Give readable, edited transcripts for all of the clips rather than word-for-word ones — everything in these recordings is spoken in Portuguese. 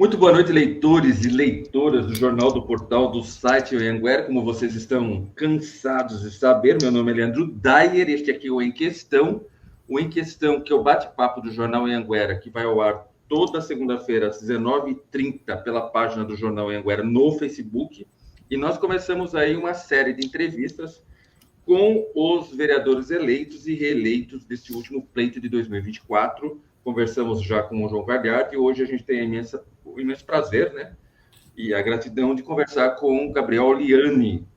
Muito boa noite, leitores e leitoras do Jornal do Portal do site Anhanguera. Como vocês estão cansados de saber, meu nome é Leandro Dyer, este aqui é o Em Questão. O Em Questão, que é o bate-papo do Jornal Anhanguera, que vai ao ar toda segunda-feira às 19h30 pela página do Jornal Anhanguera no Facebook. E nós começamos aí uma série de entrevistas com os vereadores eleitos e reeleitos deste último pleito de 2024. Conversamos já com o João Gagliardi e hoje a gente tem o imenso prazer, né? E a gratidão de conversar com o Gabriel Oliani,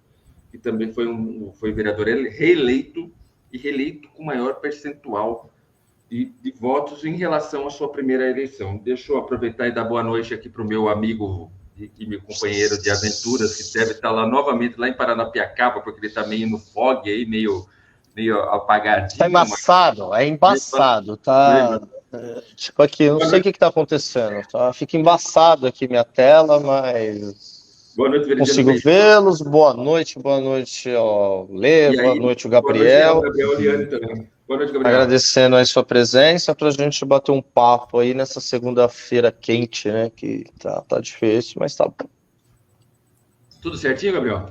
que também foi vereador reeleito e reeleito com maior percentual de votos em relação à sua primeira eleição. Deixa eu aproveitar e dar boa noite aqui para o meu amigo e meu companheiro de aventuras, que deve estar lá novamente, lá em Paranapiacaba, porque ele está meio no fog aí, meio apagadinho. Tá embaçado, é embaçado, tá? Tipo aqui, eu não sei o que está acontecendo, tá? Fica embaçado aqui minha tela, mas boa noite, consigo vê-los. Boa noite ao Lê, boa noite, o Gabriel. Boa noite, Gabriel Oliani também. Boa noite, Gabriel. Agradecendo aí sua presença para a gente bater um papo aí nessa segunda-feira quente, né? Que tá difícil, mas tá bom. Tudo certinho, Gabriel?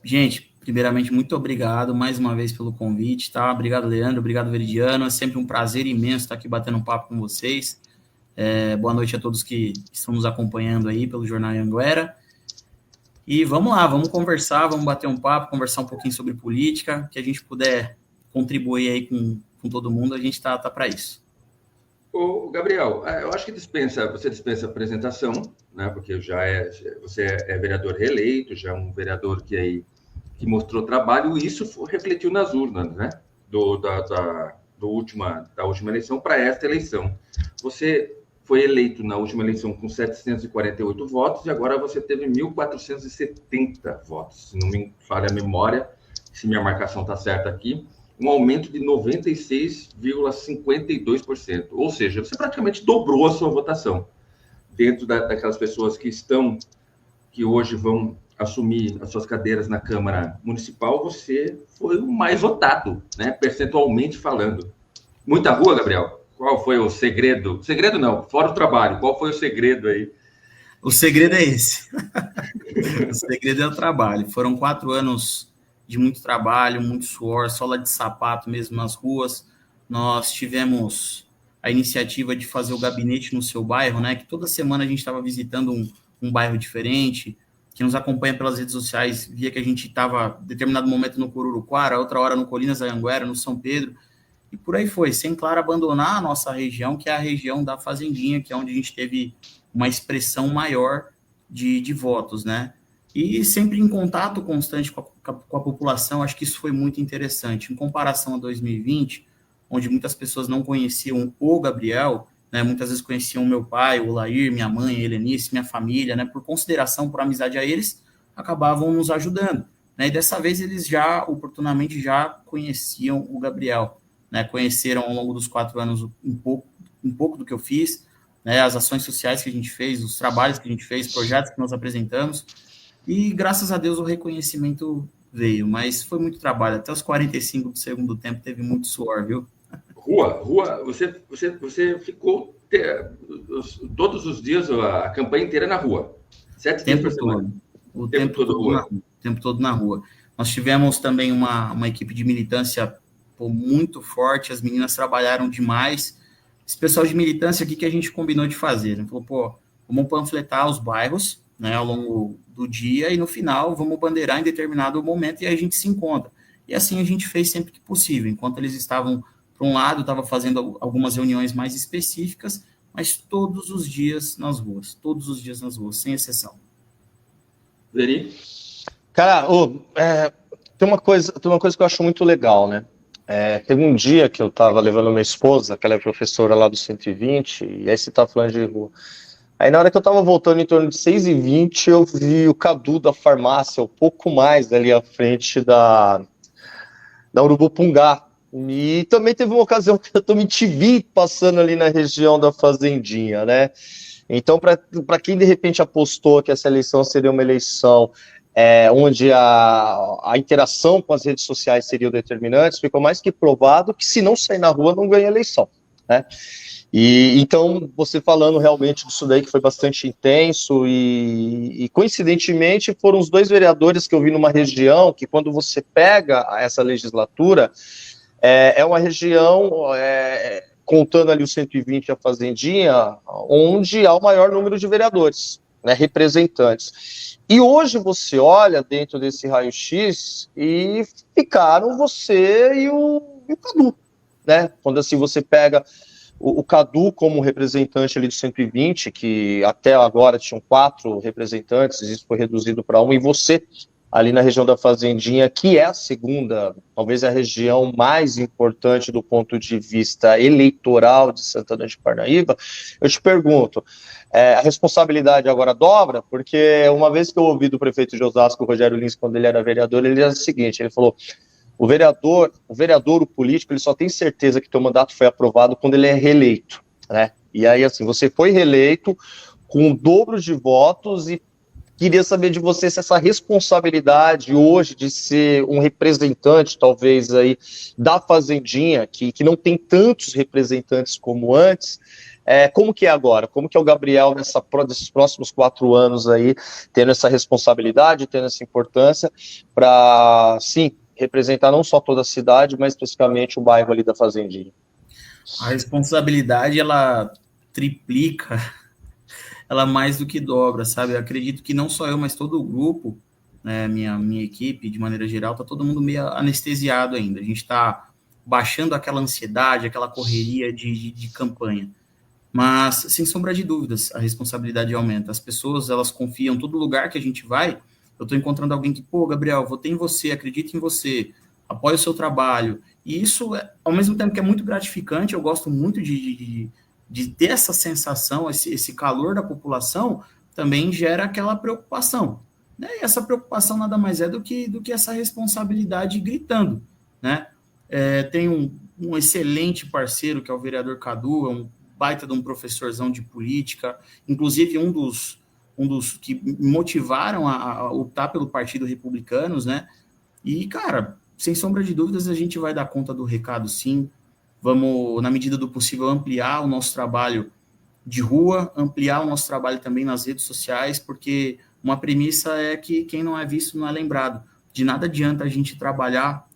Gente, primeiramente, muito obrigado mais uma vez pelo convite, tá? Obrigado, Leandro, obrigado, Veridiano. É sempre um prazer imenso estar aqui batendo um papo com vocês. Boa noite a todos que estão nos acompanhando aí pelo Jornal Anhanguera. E vamos lá, vamos conversar, vamos bater um papo, conversar um pouquinho sobre política, que a gente puder contribuir aí com todo mundo, a gente tá para isso. Ô, Gabriel, eu acho que você dispensa apresentação, né? Porque você é vereador reeleito, já é um vereador que mostrou trabalho, e isso refletiu nas urnas, né? Da última eleição para esta eleição. Você foi eleito na última eleição com 748 votos e agora você teve 1.470 votos, se não me falha a memória, se minha marcação está certa aqui, um aumento de 96,52%. Ou seja, você praticamente dobrou a sua votação. Dentro daquelas pessoas que hoje vão assumir as suas cadeiras na Câmara Municipal, você foi o mais votado, né? Percentualmente falando. Muita rua, Gabriel? Qual foi o segredo? Segredo não, fora o trabalho. Qual foi o segredo aí? O segredo é esse. O segredo é o trabalho. Foram 4 anos de muito trabalho, muito suor, sola de sapato mesmo nas ruas. Nós tivemos a iniciativa de fazer o gabinete no seu bairro, né? Que toda semana a gente estava visitando um bairro diferente. Quem nos acompanha pelas redes sociais via que a gente estava, em determinado momento, no Cururuquara, outra hora no Colinas da Anhanguera, no São Pedro, e por aí foi, sem, claro, abandonar a nossa região, que é a região da Fazendinha, que é onde a gente teve uma expressão maior de votos, né? E sempre em contato constante com a população, acho que isso foi muito interessante. Em comparação a 2020, onde muitas pessoas não conheciam o Gabriel, né, muitas vezes conheciam meu pai, o Lair, minha mãe, a Helenice, minha família, né, por consideração, por amizade a eles, acabavam nos ajudando. Né, e dessa vez eles oportunamente, conheciam o Gabriel. Né, conheceram ao longo dos 4 anos um pouco do que eu fiz, né, as ações sociais que a gente fez, os trabalhos que a gente fez, projetos que nós apresentamos. E, graças a Deus, o reconhecimento veio, mas foi muito trabalho. Até os 45 do segundo tempo teve muito suor, viu? Rua, você ficou todos os dias, a campanha inteira na rua. 7 dias por semana. O tempo todo na rua. Nós tivemos também uma equipe de militância muito forte, as meninas trabalharam demais. Esse pessoal de militância, o que a gente combinou de fazer? Né? Falou, vamos panfletar os bairros, né, ao longo do dia, e no final vamos bandeirar em determinado momento e aí a gente se encontra. E assim a gente fez sempre que possível. Enquanto eles estavam, por um lado, estava fazendo algumas reuniões mais específicas, mas todos os dias nas ruas, sem exceção. Veri? Cara, tem uma coisa que eu acho muito legal, né? Teve um dia que eu estava levando minha esposa, que ela é professora lá do 120, e aí você tá falando de rua. Aí na hora que eu tava voltando em torno de 6h20, eu vi o Cadu da farmácia, um pouco mais ali à frente da Urubupungá. E também teve uma ocasião que eu também te vi passando ali na região da Fazendinha, né? Então, para quem de repente apostou que essa eleição seria uma eleição onde a interação com as redes sociais seriam determinantes, ficou mais que provado que se não sair na rua, não ganha eleição, né? E então, você falando realmente disso daí, que foi bastante intenso, e coincidentemente foram os 2 vereadores que eu vi numa região que, quando você pega essa legislatura, é uma região, contando ali o 120 e a Fazendinha, onde há o maior número de vereadores, né, representantes. E hoje você olha dentro desse raio-x e ficaram você e o Cadu, né? Quando assim você pega o Cadu como representante ali do 120, que até agora tinham 4 representantes, isso foi reduzido para 1, e você ali na região da Fazendinha, que é a segunda, talvez a região mais importante do ponto de vista eleitoral de Santana de Parnaíba, eu te pergunto, a responsabilidade agora dobra? Porque uma vez que eu ouvi do prefeito de Osasco, o Rogério Lins, quando ele era vereador, ele dizia o seguinte, ele falou, o vereador, o político, ele só tem certeza que teu mandato foi aprovado quando ele é reeleito, né? E aí, assim, você foi reeleito com o dobro de votos e queria saber de você se essa responsabilidade hoje de ser um representante, talvez, aí, da Fazendinha, que não tem tantos representantes como antes, como que é agora? Como que é o Gabriel nesses próximos 4 anos aí, tendo essa responsabilidade, tendo essa importância, para, sim, representar não só toda a cidade, mas especificamente o bairro ali da Fazendinha? A responsabilidade, ela triplica, ela mais do que dobra, sabe? Eu acredito que não só eu, mas todo o grupo, né, minha equipe, de maneira geral, tá todo mundo meio anestesiado ainda. A gente está baixando aquela ansiedade, aquela correria de campanha. Mas, sem sombra de dúvidas, a responsabilidade aumenta. As pessoas, elas confiam, todo lugar que a gente vai, eu estou encontrando alguém que, pô, Gabriel, votei em você, acredito em você, apoio o seu trabalho. E isso, ao mesmo tempo que é muito gratificante, eu gosto muito de ter essa sensação, esse calor da população, também gera aquela preocupação. Né? E essa preocupação nada mais é do que essa responsabilidade gritando. Né? Tem um excelente parceiro, que é o vereador Cadu, é um baita de um professorzão de política, inclusive um dos que me motivaram a optar pelo Partido Republicanos, né? E, cara, sem sombra de dúvidas, a gente vai dar conta do recado, sim. Vamos, na medida do possível, ampliar o nosso trabalho de rua, ampliar o nosso trabalho também nas redes sociais, porque uma premissa é que quem não é visto não é lembrado. De nada adianta a gente trabalhar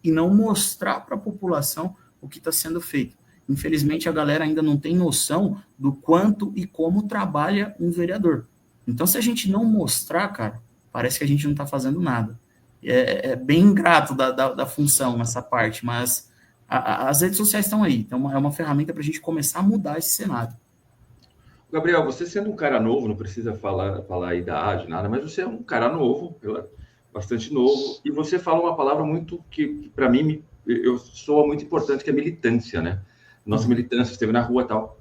e não mostrar para a população o que está sendo feito. Infelizmente, a galera ainda não tem noção do quanto e como trabalha um vereador. Então, se a gente não mostrar, cara, parece que a gente não está fazendo nada. É bem ingrato da função nessa parte, mas as redes sociais estão aí. Então, é uma ferramenta para a gente começar a mudar esse cenário. Gabriel, você sendo um cara novo, não precisa falar a idade, nada, mas você é um cara novo, bastante novo, e você fala uma palavra muito que para mim, soa muito importante, que é militância, né? Nossa militância esteve na rua e tal.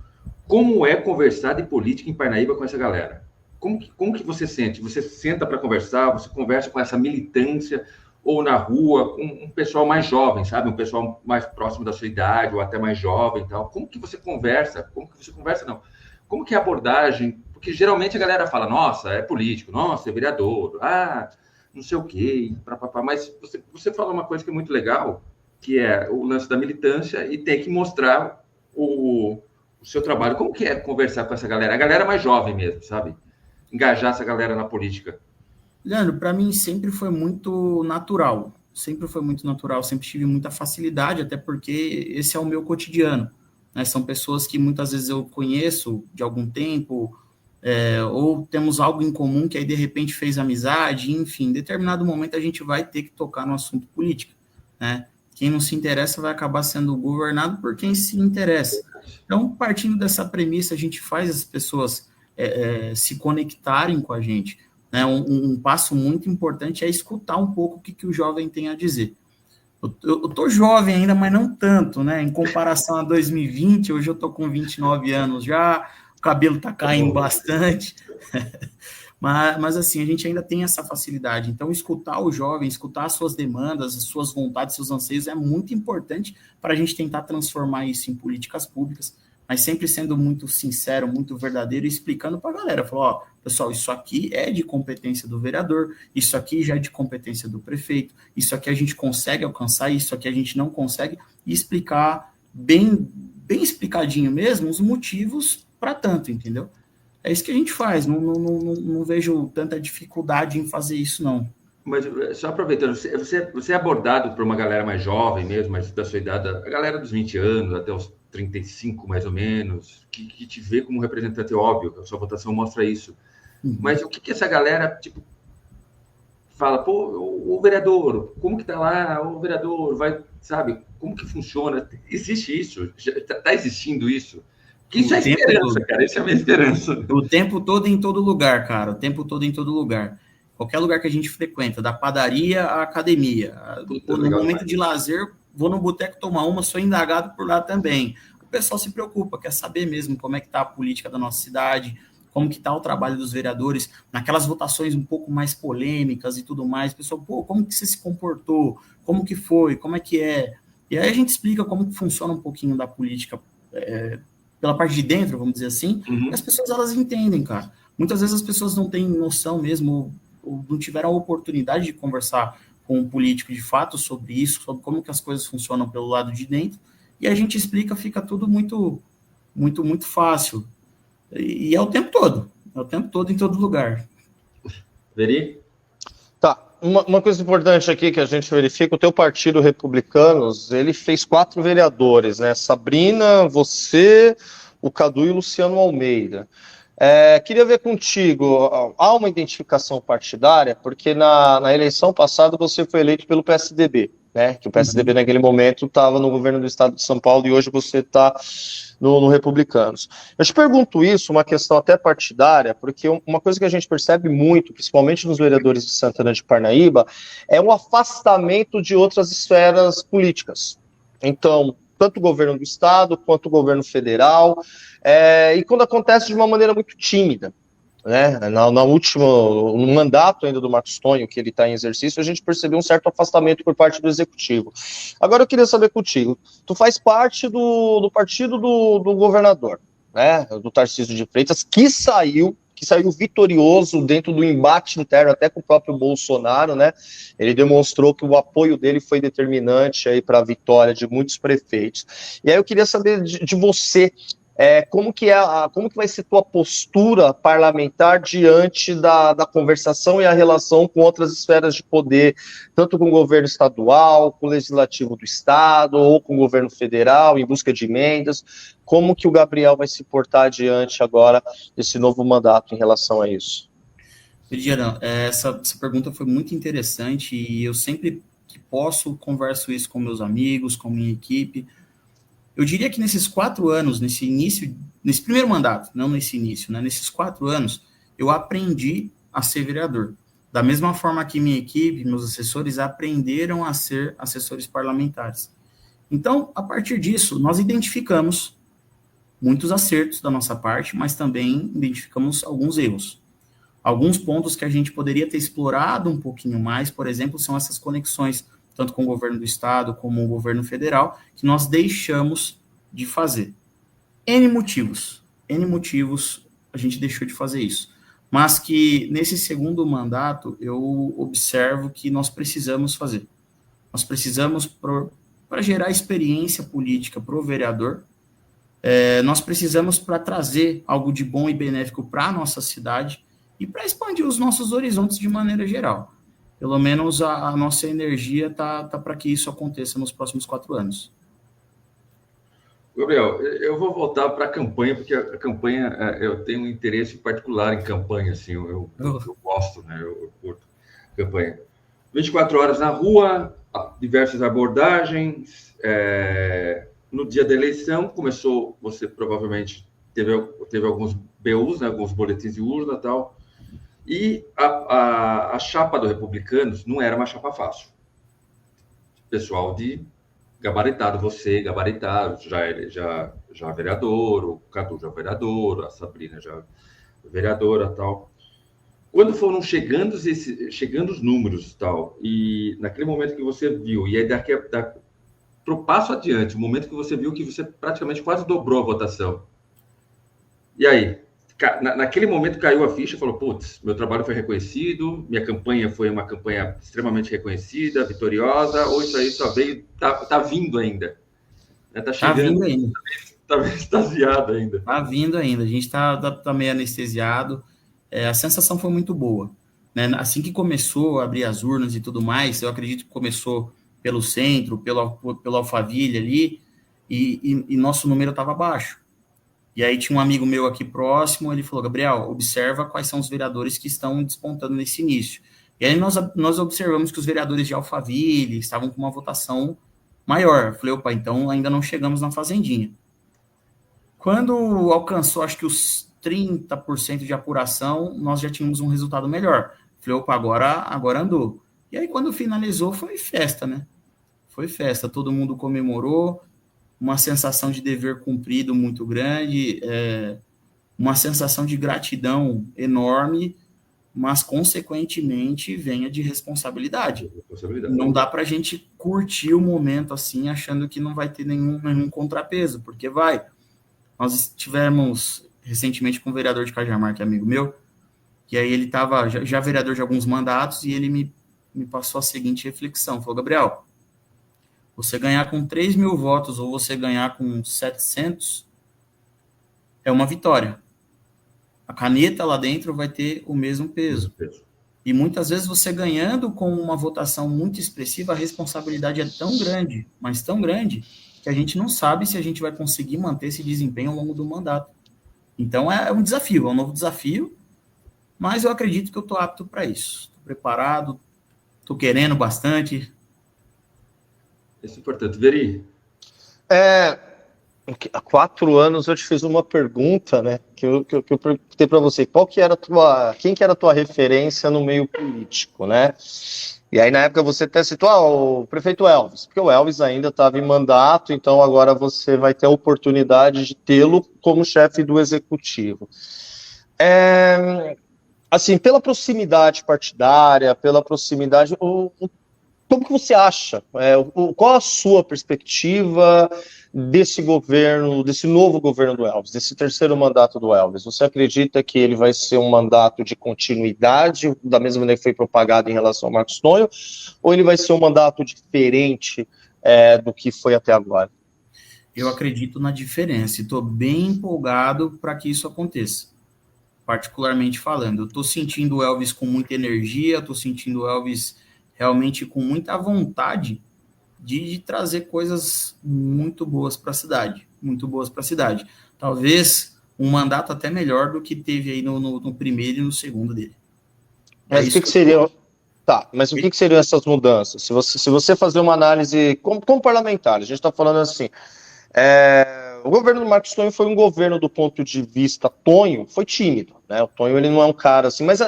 Como é conversar de política em Parnaíba com essa galera? Como que você sente? Você senta para conversar, você conversa com essa militância, ou na rua, com um pessoal mais jovem, sabe? Um pessoal mais próximo da sua idade, ou até mais jovem e tal. Como que você conversa? Como que é a abordagem? Porque geralmente a galera fala, nossa, é político, nossa, é vereador, não sei o quê, mas você fala uma coisa que é muito legal, que é o lance da militância, e tem que mostrar o seu trabalho. Como que é conversar com essa galera? A galera mais jovem mesmo, sabe? Engajar essa galera na política. Leandro, para mim sempre foi muito natural. Sempre tive muita facilidade, até porque esse é o meu cotidiano. Né? São pessoas que muitas vezes eu conheço de algum tempo, ou temos algo em comum que aí de repente fez amizade, enfim, em determinado momento a gente vai ter que tocar no assunto política, né? Quem não se interessa vai acabar sendo governado por quem se interessa. Então, partindo dessa premissa, a gente faz as pessoas se conectarem com a gente. Né? Um passo muito importante é escutar um pouco o que o jovem tem a dizer. Eu tô jovem ainda, mas não tanto, né? Em comparação a 2020, hoje eu tô com 29 anos já, o cabelo tá caindo bastante. Mas, assim, a gente ainda tem essa facilidade. Então, escutar o jovem, escutar as suas demandas, as suas vontades, seus anseios, é muito importante para a gente tentar transformar isso em políticas públicas, mas sempre sendo muito sincero, muito verdadeiro, e explicando para a galera. Falou, pessoal, isso aqui é de competência do vereador, isso aqui já é de competência do prefeito, isso aqui a gente consegue alcançar, isso aqui a gente não consegue, e explicar bem bem explicadinho mesmo os motivos para tanto, entendeu? É isso que a gente faz, não vejo tanta dificuldade em fazer isso, não. Mas só aproveitando, você é abordado por uma galera mais jovem mesmo, mais da sua idade, a galera dos 20 anos, até os 35 mais ou menos, que te vê como representante, óbvio, a sua votação mostra isso. Mas o que essa galera, tipo, fala, pô, o vereador, como que tá lá, o vereador, vai, sabe, como que funciona? Existe isso? Tá existindo isso? Que isso é esperança, cara, isso é a minha esperança. O tempo todo em todo lugar, cara, o tempo todo em todo lugar. Qualquer lugar que a gente frequenta, da padaria à academia. No momento de lazer, vou no boteco tomar uma, sou indagado por lá também. O pessoal se preocupa, quer saber mesmo como é que tá a política da nossa cidade, como que tá o trabalho dos vereadores, naquelas votações um pouco mais polêmicas e tudo mais. O pessoal, pô, como que você se comportou? Como que foi? Como é que é? E aí a gente explica como que funciona um pouquinho da política pela parte de dentro, vamos dizer assim, e as pessoas, elas entendem, cara. Muitas vezes as pessoas não têm noção mesmo, ou não tiveram a oportunidade de conversar com um político de fato sobre isso, sobre como que as coisas funcionam pelo lado de dentro, e a gente explica, fica tudo muito, muito, muito fácil. E é o tempo todo em todo lugar. Veri? Tá, uma coisa importante aqui que a gente verifica, o teu partido Republicanos, ele fez 4 vereadores, né? Sabrina, você, o Cadu e o Luciano Almeida. Queria ver contigo, há uma identificação partidária, porque na eleição passada você foi eleito pelo PSDB, né? Que o PSDB naquele momento estava no governo do estado de São Paulo e hoje você está no Republicanos. Eu te pergunto isso, uma questão até partidária, porque uma coisa que a gente percebe muito, principalmente nos vereadores de Santana de Parnaíba, é o afastamento de outras esferas políticas. Então, tanto o governo do estado quanto o governo federal, e quando acontece de uma maneira muito tímida, né? No mandato ainda do Marcos Tonho, que ele está em exercício, a gente percebeu um certo afastamento por parte do executivo. Agora eu queria saber contigo, tu faz parte do partido do governador, né? Do Tarcísio de Freitas, que saiu vitorioso dentro do embate interno, até com o próprio Bolsonaro, né? Ele demonstrou que o apoio dele foi determinante aí para a vitória de muitos prefeitos. E aí eu queria saber de você, como que vai ser tua postura parlamentar diante da conversação e a relação com outras esferas de poder, tanto com o governo estadual, com o legislativo do estado, ou com o governo federal, em busca de emendas. Como que o Gabriel vai se portar diante agora desse novo mandato em relação a isso? Lidiana, essa pergunta foi muito interessante e eu sempre que posso converso isso com meus amigos, com minha equipe. Eu diria que nesses 4 anos, nesse primeiro mandato, não nesse início, né, nesses 4 anos, eu aprendi a ser vereador. Da mesma forma que minha equipe, meus assessores, aprenderam a ser assessores parlamentares. Então, a partir disso, nós identificamos muitos acertos da nossa parte, mas também identificamos alguns erros. Alguns pontos que a gente poderia ter explorado um pouquinho mais, por exemplo, são essas conexões tanto com o governo do estado como o governo federal, que nós deixamos de fazer. N motivos a gente deixou de fazer isso. Mas que nesse segundo mandato eu observo que nós precisamos fazer. Nós precisamos, para gerar experiência política para o vereador, nós precisamos para trazer algo de bom e benéfico para a nossa cidade e para expandir os nossos horizontes de maneira geral. Pelo menos a nossa energia tá para que isso aconteça nos próximos 4 anos. Gabriel, eu vou voltar para a campanha, porque a campanha, eu tenho um interesse particular em campanha, assim, eu gosto, né, eu curto campanha. 24 horas na rua, diversas abordagens, no dia da eleição, começou, você provavelmente teve alguns BUs, né, alguns boletins de urna e tal, e a chapa do Republicanos não era uma chapa fácil. Pessoal gabaritado, você gabaritado, já vereador, o Cadu já vereador, a Sabrina já vereadora tal. Quando foram chegando os números tal, e naquele momento que você viu, e aí para o passo adiante, o momento que você viu que você praticamente quase dobrou a votação. E aí? Naquele momento caiu a ficha e falou, putz, meu trabalho foi reconhecido, minha campanha foi uma campanha extremamente reconhecida, vitoriosa, ou isso aí só veio, tá vindo ainda. Tá chegando. Tá vindo ainda. Tá extasiado ainda. Tá vindo ainda, a gente tá meio anestesiado. A sensação foi muito boa, né? Assim que começou a abrir as urnas e tudo mais, eu acredito que começou pelo centro, pelo Alphaville ali, e nosso número estava baixo. E aí tinha um amigo meu aqui próximo, ele falou, Gabriel, observa quais são os vereadores que estão despontando nesse início. E aí nós observamos que os vereadores de Alphaville estavam com uma votação maior. Eu falei, opa, então ainda não chegamos na Fazendinha. Quando alcançou, acho que os 30% de apuração, nós já tínhamos um resultado melhor. Falei, opa, agora andou. E aí, quando finalizou, foi festa, né? Foi festa, todo mundo comemorou, uma sensação de dever cumprido muito grande, uma sensação de gratidão enorme, mas, consequentemente, venha de responsabilidade. Não dá para a gente curtir o momento assim, achando que não vai ter nenhum contrapeso, porque vai. Nós estivemos recentemente com um vereador de Cajamar, que é amigo meu, e aí ele estava já vereador de alguns mandatos, e ele me passou a seguinte reflexão, falou, Gabriel, você ganhar com 3 mil votos ou você ganhar com 700 é uma vitória. A caneta lá dentro vai ter o mesmo peso. E muitas vezes você ganhando com uma votação muito expressiva, a responsabilidade é tão grande, mas tão grande, que a gente não sabe se a gente vai conseguir manter esse desempenho ao longo do mandato. Então é um desafio, é um novo desafio, mas eu acredito que eu estou apto para isso. Estou preparado, estou querendo bastante. Isso é importante. Veri? Há 4 anos eu te fiz uma pergunta, né, que eu perguntei para você, quem que era a tua referência no meio político, né? E aí na época você até citou o prefeito Elvis, porque o Elvis ainda estava em mandato, então agora você vai ter a oportunidade de tê-lo como chefe do executivo. Assim, pela proximidade partidária, pela proximidade, como que você acha? Qual a sua perspectiva desse governo, desse novo governo do Elvis, desse terceiro mandato do Elvis? Você acredita que ele vai ser um mandato de continuidade, da mesma maneira que foi propagado em relação ao Marcos Tonho, ou ele vai ser um mandato diferente do que foi até agora? Eu acredito na diferença e estou bem empolgado para que isso aconteça, particularmente falando. Eu estou sentindo o Elvis com muita energia, estou sentindo o Elvis realmente com muita vontade de trazer coisas muito boas para a cidade, muito boas para a cidade. Talvez um mandato até melhor do que teve aí no primeiro e no segundo dele. Mas o que seria... Tá, mas o que seriam essas mudanças? Se você fazer uma análise como parlamentar, a gente está falando assim, o governo do Marcos Tonho foi um governo do ponto de vista Tonho, foi tímido, né? O Tonho, ele não é um cara assim, mas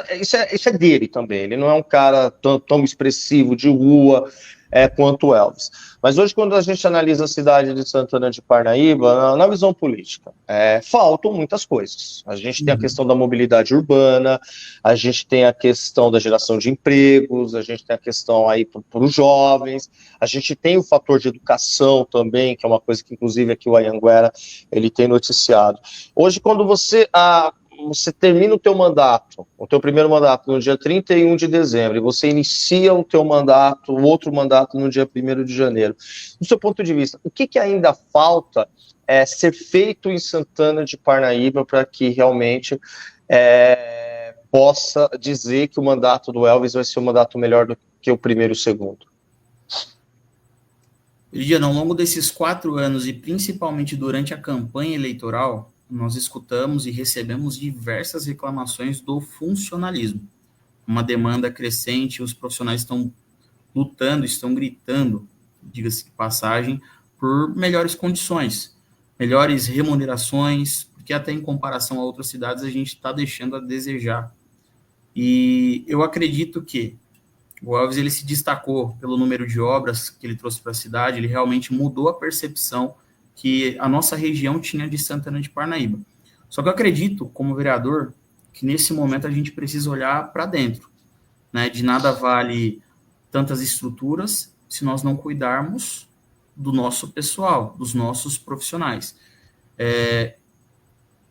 isso é dele também, ele não é um cara tão expressivo de rua quanto o Elvis. Mas hoje, quando a gente analisa a cidade de Santana de Parnaíba, na visão política, faltam muitas coisas. A gente tem a questão da mobilidade urbana, a gente tem a questão da geração de empregos, a gente tem a questão aí para os jovens, a gente tem o fator de educação também, que é uma coisa que, inclusive, aqui o Anhanguera, ele tem noticiado. Hoje, quando você termina o teu mandato, o teu primeiro mandato no dia 31 de dezembro, e você inicia o teu mandato, o outro mandato no dia 1º de janeiro. Do seu ponto de vista, o que ainda falta ser feito em Santana de Parnaíba para que realmente possa dizer que o mandato do Elvis vai ser um mandato melhor do que o primeiro e o segundo? Lidiano, ao longo desses 4 anos, e principalmente durante a campanha eleitoral, nós escutamos e recebemos diversas reclamações do funcionalismo. Uma demanda crescente, os profissionais estão lutando, estão gritando, diga-se de passagem, por melhores condições, melhores remunerações, porque até em comparação a outras cidades a gente está deixando a desejar. E eu acredito que o Elvis, ele se destacou pelo número de obras que ele trouxe para a cidade, ele realmente mudou a percepção que a nossa região tinha de Santana de Parnaíba. Só que eu acredito, como vereador, que nesse momento a gente precisa olhar para dentro, né? De nada vale tantas estruturas se nós não cuidarmos do nosso pessoal, dos nossos profissionais.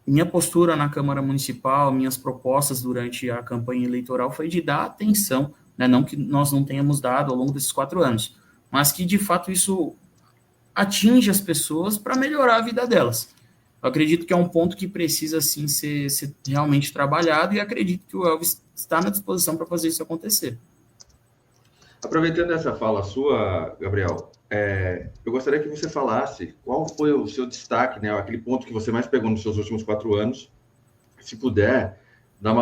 Minha postura na Câmara Municipal, minhas propostas durante a campanha eleitoral foi de dar atenção, né? Não que nós não tenhamos dado ao longo desses 4 anos, mas que, de fato, isso atinge as pessoas para melhorar a vida delas. Eu acredito que é um ponto que precisa, sim, ser realmente trabalhado, e acredito que o Elvis está na disposição para fazer isso acontecer. Aproveitando essa fala sua, Gabriel, eu gostaria que você falasse qual foi o seu destaque, né, aquele ponto que você mais pegou nos seus últimos 4 anos. Se puder, dar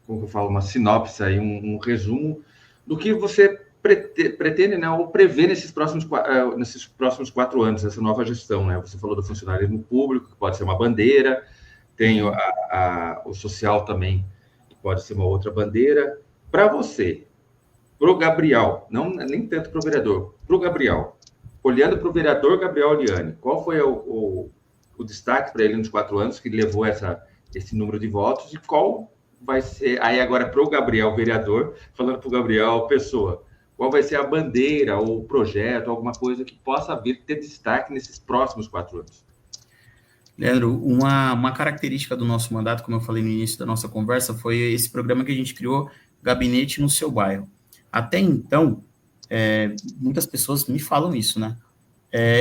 como que eu falo, uma sinopse aí, um resumo do que você pretende, né, ou prevê nesses próximos 4 anos, essa nova gestão, né? Você falou do funcionalismo público, que pode ser uma bandeira, tem o social também, que pode ser uma outra bandeira. Para você, para o Gabriel, não nem tanto para o vereador, para o Gabriel, olhando para o vereador Gabriel Oliani, qual foi o destaque para ele nos 4 anos que levou esse número de votos, e qual vai ser, aí agora para o Gabriel vereador, falando para o Gabriel pessoa, qual vai ser a bandeira ou o projeto, alguma coisa que possa vir ter destaque nesses próximos 4 anos? Leandro, uma característica do nosso mandato, como eu falei no início da nossa conversa, foi esse programa que a gente criou, Gabinete no Seu Bairro. Até então, muitas pessoas me falam isso, né?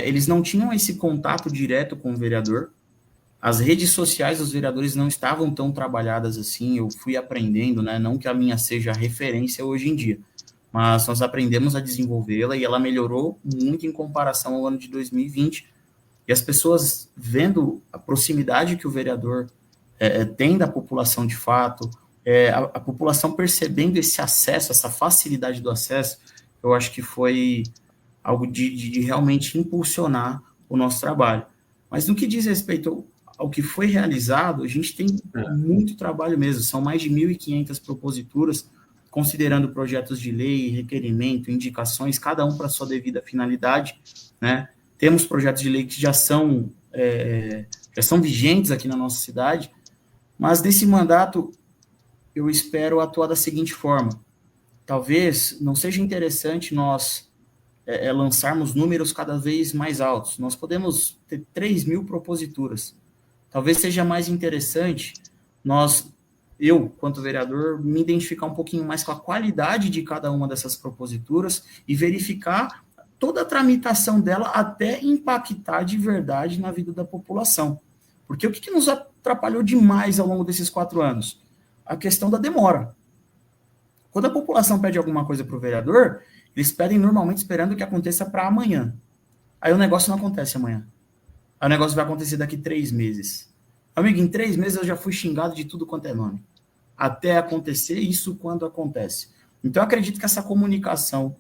Eles não tinham esse contato direto com o vereador, as redes sociais dos vereadores não estavam tão trabalhadas assim, eu fui aprendendo, né? Não que a minha seja referência hoje em dia, mas nós aprendemos a desenvolvê-la e ela melhorou muito em comparação ao ano de 2020, e as pessoas vendo a proximidade que o vereador tem da população de fato, a população percebendo esse acesso, essa facilidade do acesso, eu acho que foi algo de realmente impulsionar o nosso trabalho. Mas no que diz respeito ao que foi realizado, a gente tem muito trabalho mesmo, são mais de 1.500 proposituras, considerando projetos de lei, requerimento, indicações, cada um para sua devida finalidade, né? Temos projetos de lei que já são vigentes aqui na nossa cidade, mas desse mandato eu espero atuar da seguinte forma: talvez não seja interessante nós lançarmos números cada vez mais altos, nós podemos ter 3.000 proposituras, talvez seja mais interessante eu, quanto vereador, me identificar um pouquinho mais com a qualidade de cada uma dessas proposituras e verificar toda a tramitação dela até impactar de verdade na vida da população. Porque o que nos atrapalhou demais ao longo desses 4 anos? A questão da demora. Quando a população pede alguma coisa para o vereador, eles pedem normalmente esperando que aconteça para amanhã. Aí o negócio não acontece amanhã. Aí o negócio vai acontecer daqui 3 meses. Amigo, em 3 meses eu já fui xingado de tudo quanto é nome. Até acontecer isso quando acontece. Então eu acredito que essa comunicação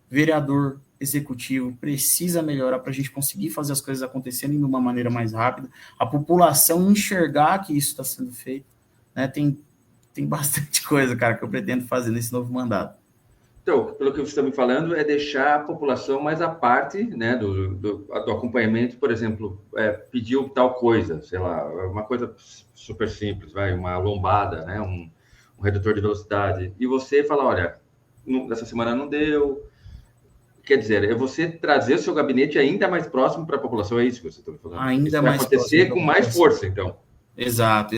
vereador, executivo, precisa melhorar para a gente conseguir fazer as coisas acontecerem de uma maneira mais rápida, a população enxergar que isso está sendo feito, né? Tem bastante coisa, cara, que eu pretendo fazer nesse novo mandato. Então, pelo que você está me falando, é deixar a população mais à parte, né, do acompanhamento. Por exemplo, pediu tal coisa, sei lá, uma coisa super simples, uma lombada, né, um redutor de velocidade, e você fala, olha, essa semana não deu. Quer dizer, é você trazer o seu gabinete ainda mais próximo para a população, é isso que você está me falando? Ainda isso mais vai acontecer com mais força, então. Exato.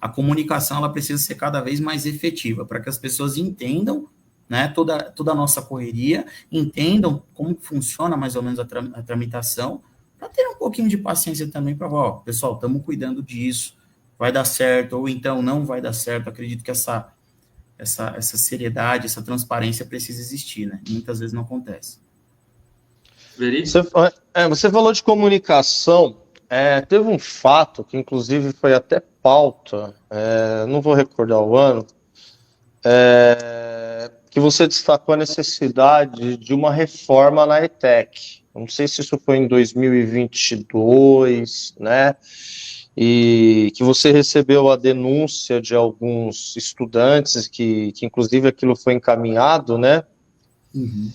A comunicação ela precisa ser cada vez mais efetiva, para que as pessoas entendam, né, toda a nossa correria, entendam como funciona mais ou menos a tramitação, para ter um pouquinho de paciência também para, pessoal, estamos cuidando disso, vai dar certo, ou então não vai dar certo. Acredito que essa seriedade, essa transparência precisa existir, né? Muitas vezes não acontece. Você falou de comunicação, teve um fato que inclusive foi até pauta, não vou recordar o ano, que você destacou a necessidade de uma reforma na ETEC. Não sei se isso foi em 2022, né? E que você recebeu a denúncia de alguns estudantes, que inclusive aquilo foi encaminhado, né? Uhum.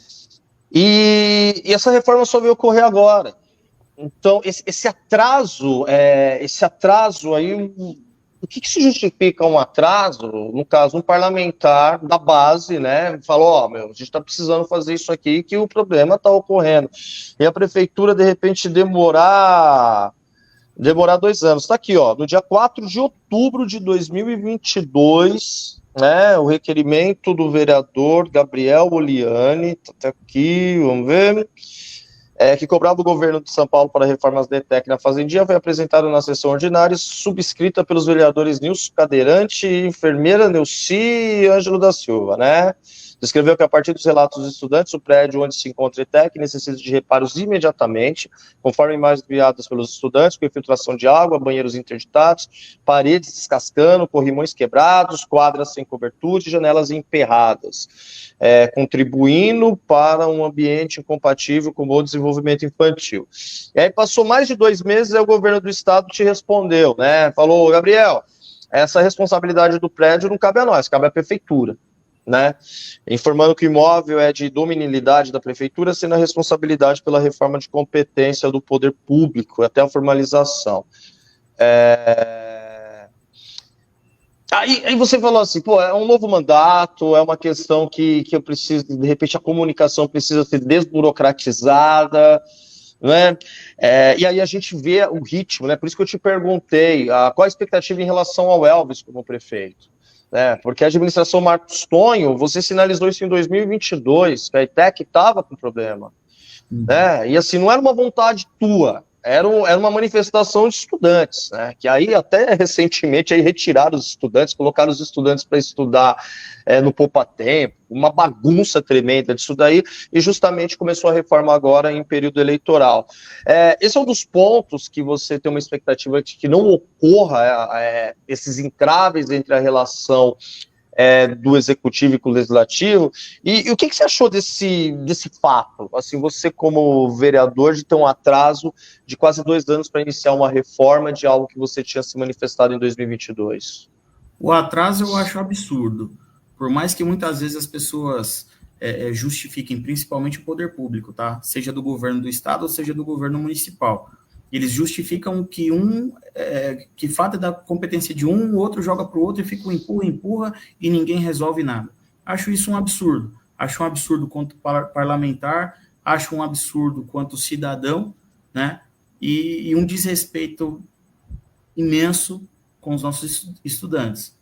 E essa reforma só veio ocorrer agora. Então, esse atraso aí, o que se justifica um atraso? No caso, um parlamentar da base, né, falou, a gente está precisando fazer isso aqui, que o problema está ocorrendo. E a prefeitura, de repente, demorar 2 anos. Está aqui, no dia 4 de outubro de 2022, né, o requerimento do vereador Gabriel Oliani, está aqui, vamos ver, que cobrava o governo de São Paulo para reformas da ETEC na Fazendinha, foi apresentado na sessão ordinária, subscrita pelos vereadores Nilson Cadeirante, enfermeira Neuci e Ângelo da Silva, né? Descreveu que, a partir dos relatos dos estudantes, o prédio onde se encontra a ETEC necessita de reparos imediatamente, conforme imagens enviadas pelos estudantes, com infiltração de água, banheiros interditados, paredes descascando, corrimões quebrados, quadras sem cobertura e janelas emperradas, contribuindo para um ambiente incompatível com o bom desenvolvimento infantil. E aí passou mais de 2 meses, aí o governo do estado te respondeu, né? Falou, Gabriel, essa responsabilidade do prédio não cabe a nós, cabe à prefeitura, né? Informando que o imóvel é de dominialidade da prefeitura, sendo a responsabilidade pela reforma de competência do poder público, até a formalização. Aí você falou assim, pô, é um novo mandato, é uma questão que eu preciso, de repente a comunicação precisa ser desburocratizada, né? E aí a gente vê o ritmo, né? Por isso que eu te perguntei, qual a expectativa em relação ao Elvis como prefeito? Porque a administração Marcos Tonho, você sinalizou isso em 2022, que a ETEC estava com problema, né? E assim, não era uma vontade tua, era uma manifestação de estudantes, né? Que aí até recentemente aí retiraram os estudantes, colocaram os estudantes para estudar no poupa-tempo, uma bagunça tremenda disso daí, e justamente começou a reforma agora em período eleitoral. Esse é um dos pontos que você tem uma expectativa de que não ocorra esses entraves entre a relação do executivo e com o legislativo, e o que você achou desse fato? Assim, você como vereador, de ter um atraso de quase 2 anos para iniciar uma reforma de algo que você tinha se manifestado em 2022? O atraso eu acho absurdo, por mais que muitas vezes as pessoas justifiquem, principalmente o poder público, tá? Seja do governo do estado ou seja do governo municipal. Eles justificam que que falta da competência de um, o outro joga para o outro e fica empurra e ninguém resolve nada. Acho isso um absurdo. Acho um absurdo quanto parlamentar, acho um absurdo quanto cidadão, né? E um desrespeito imenso com os nossos estudantes.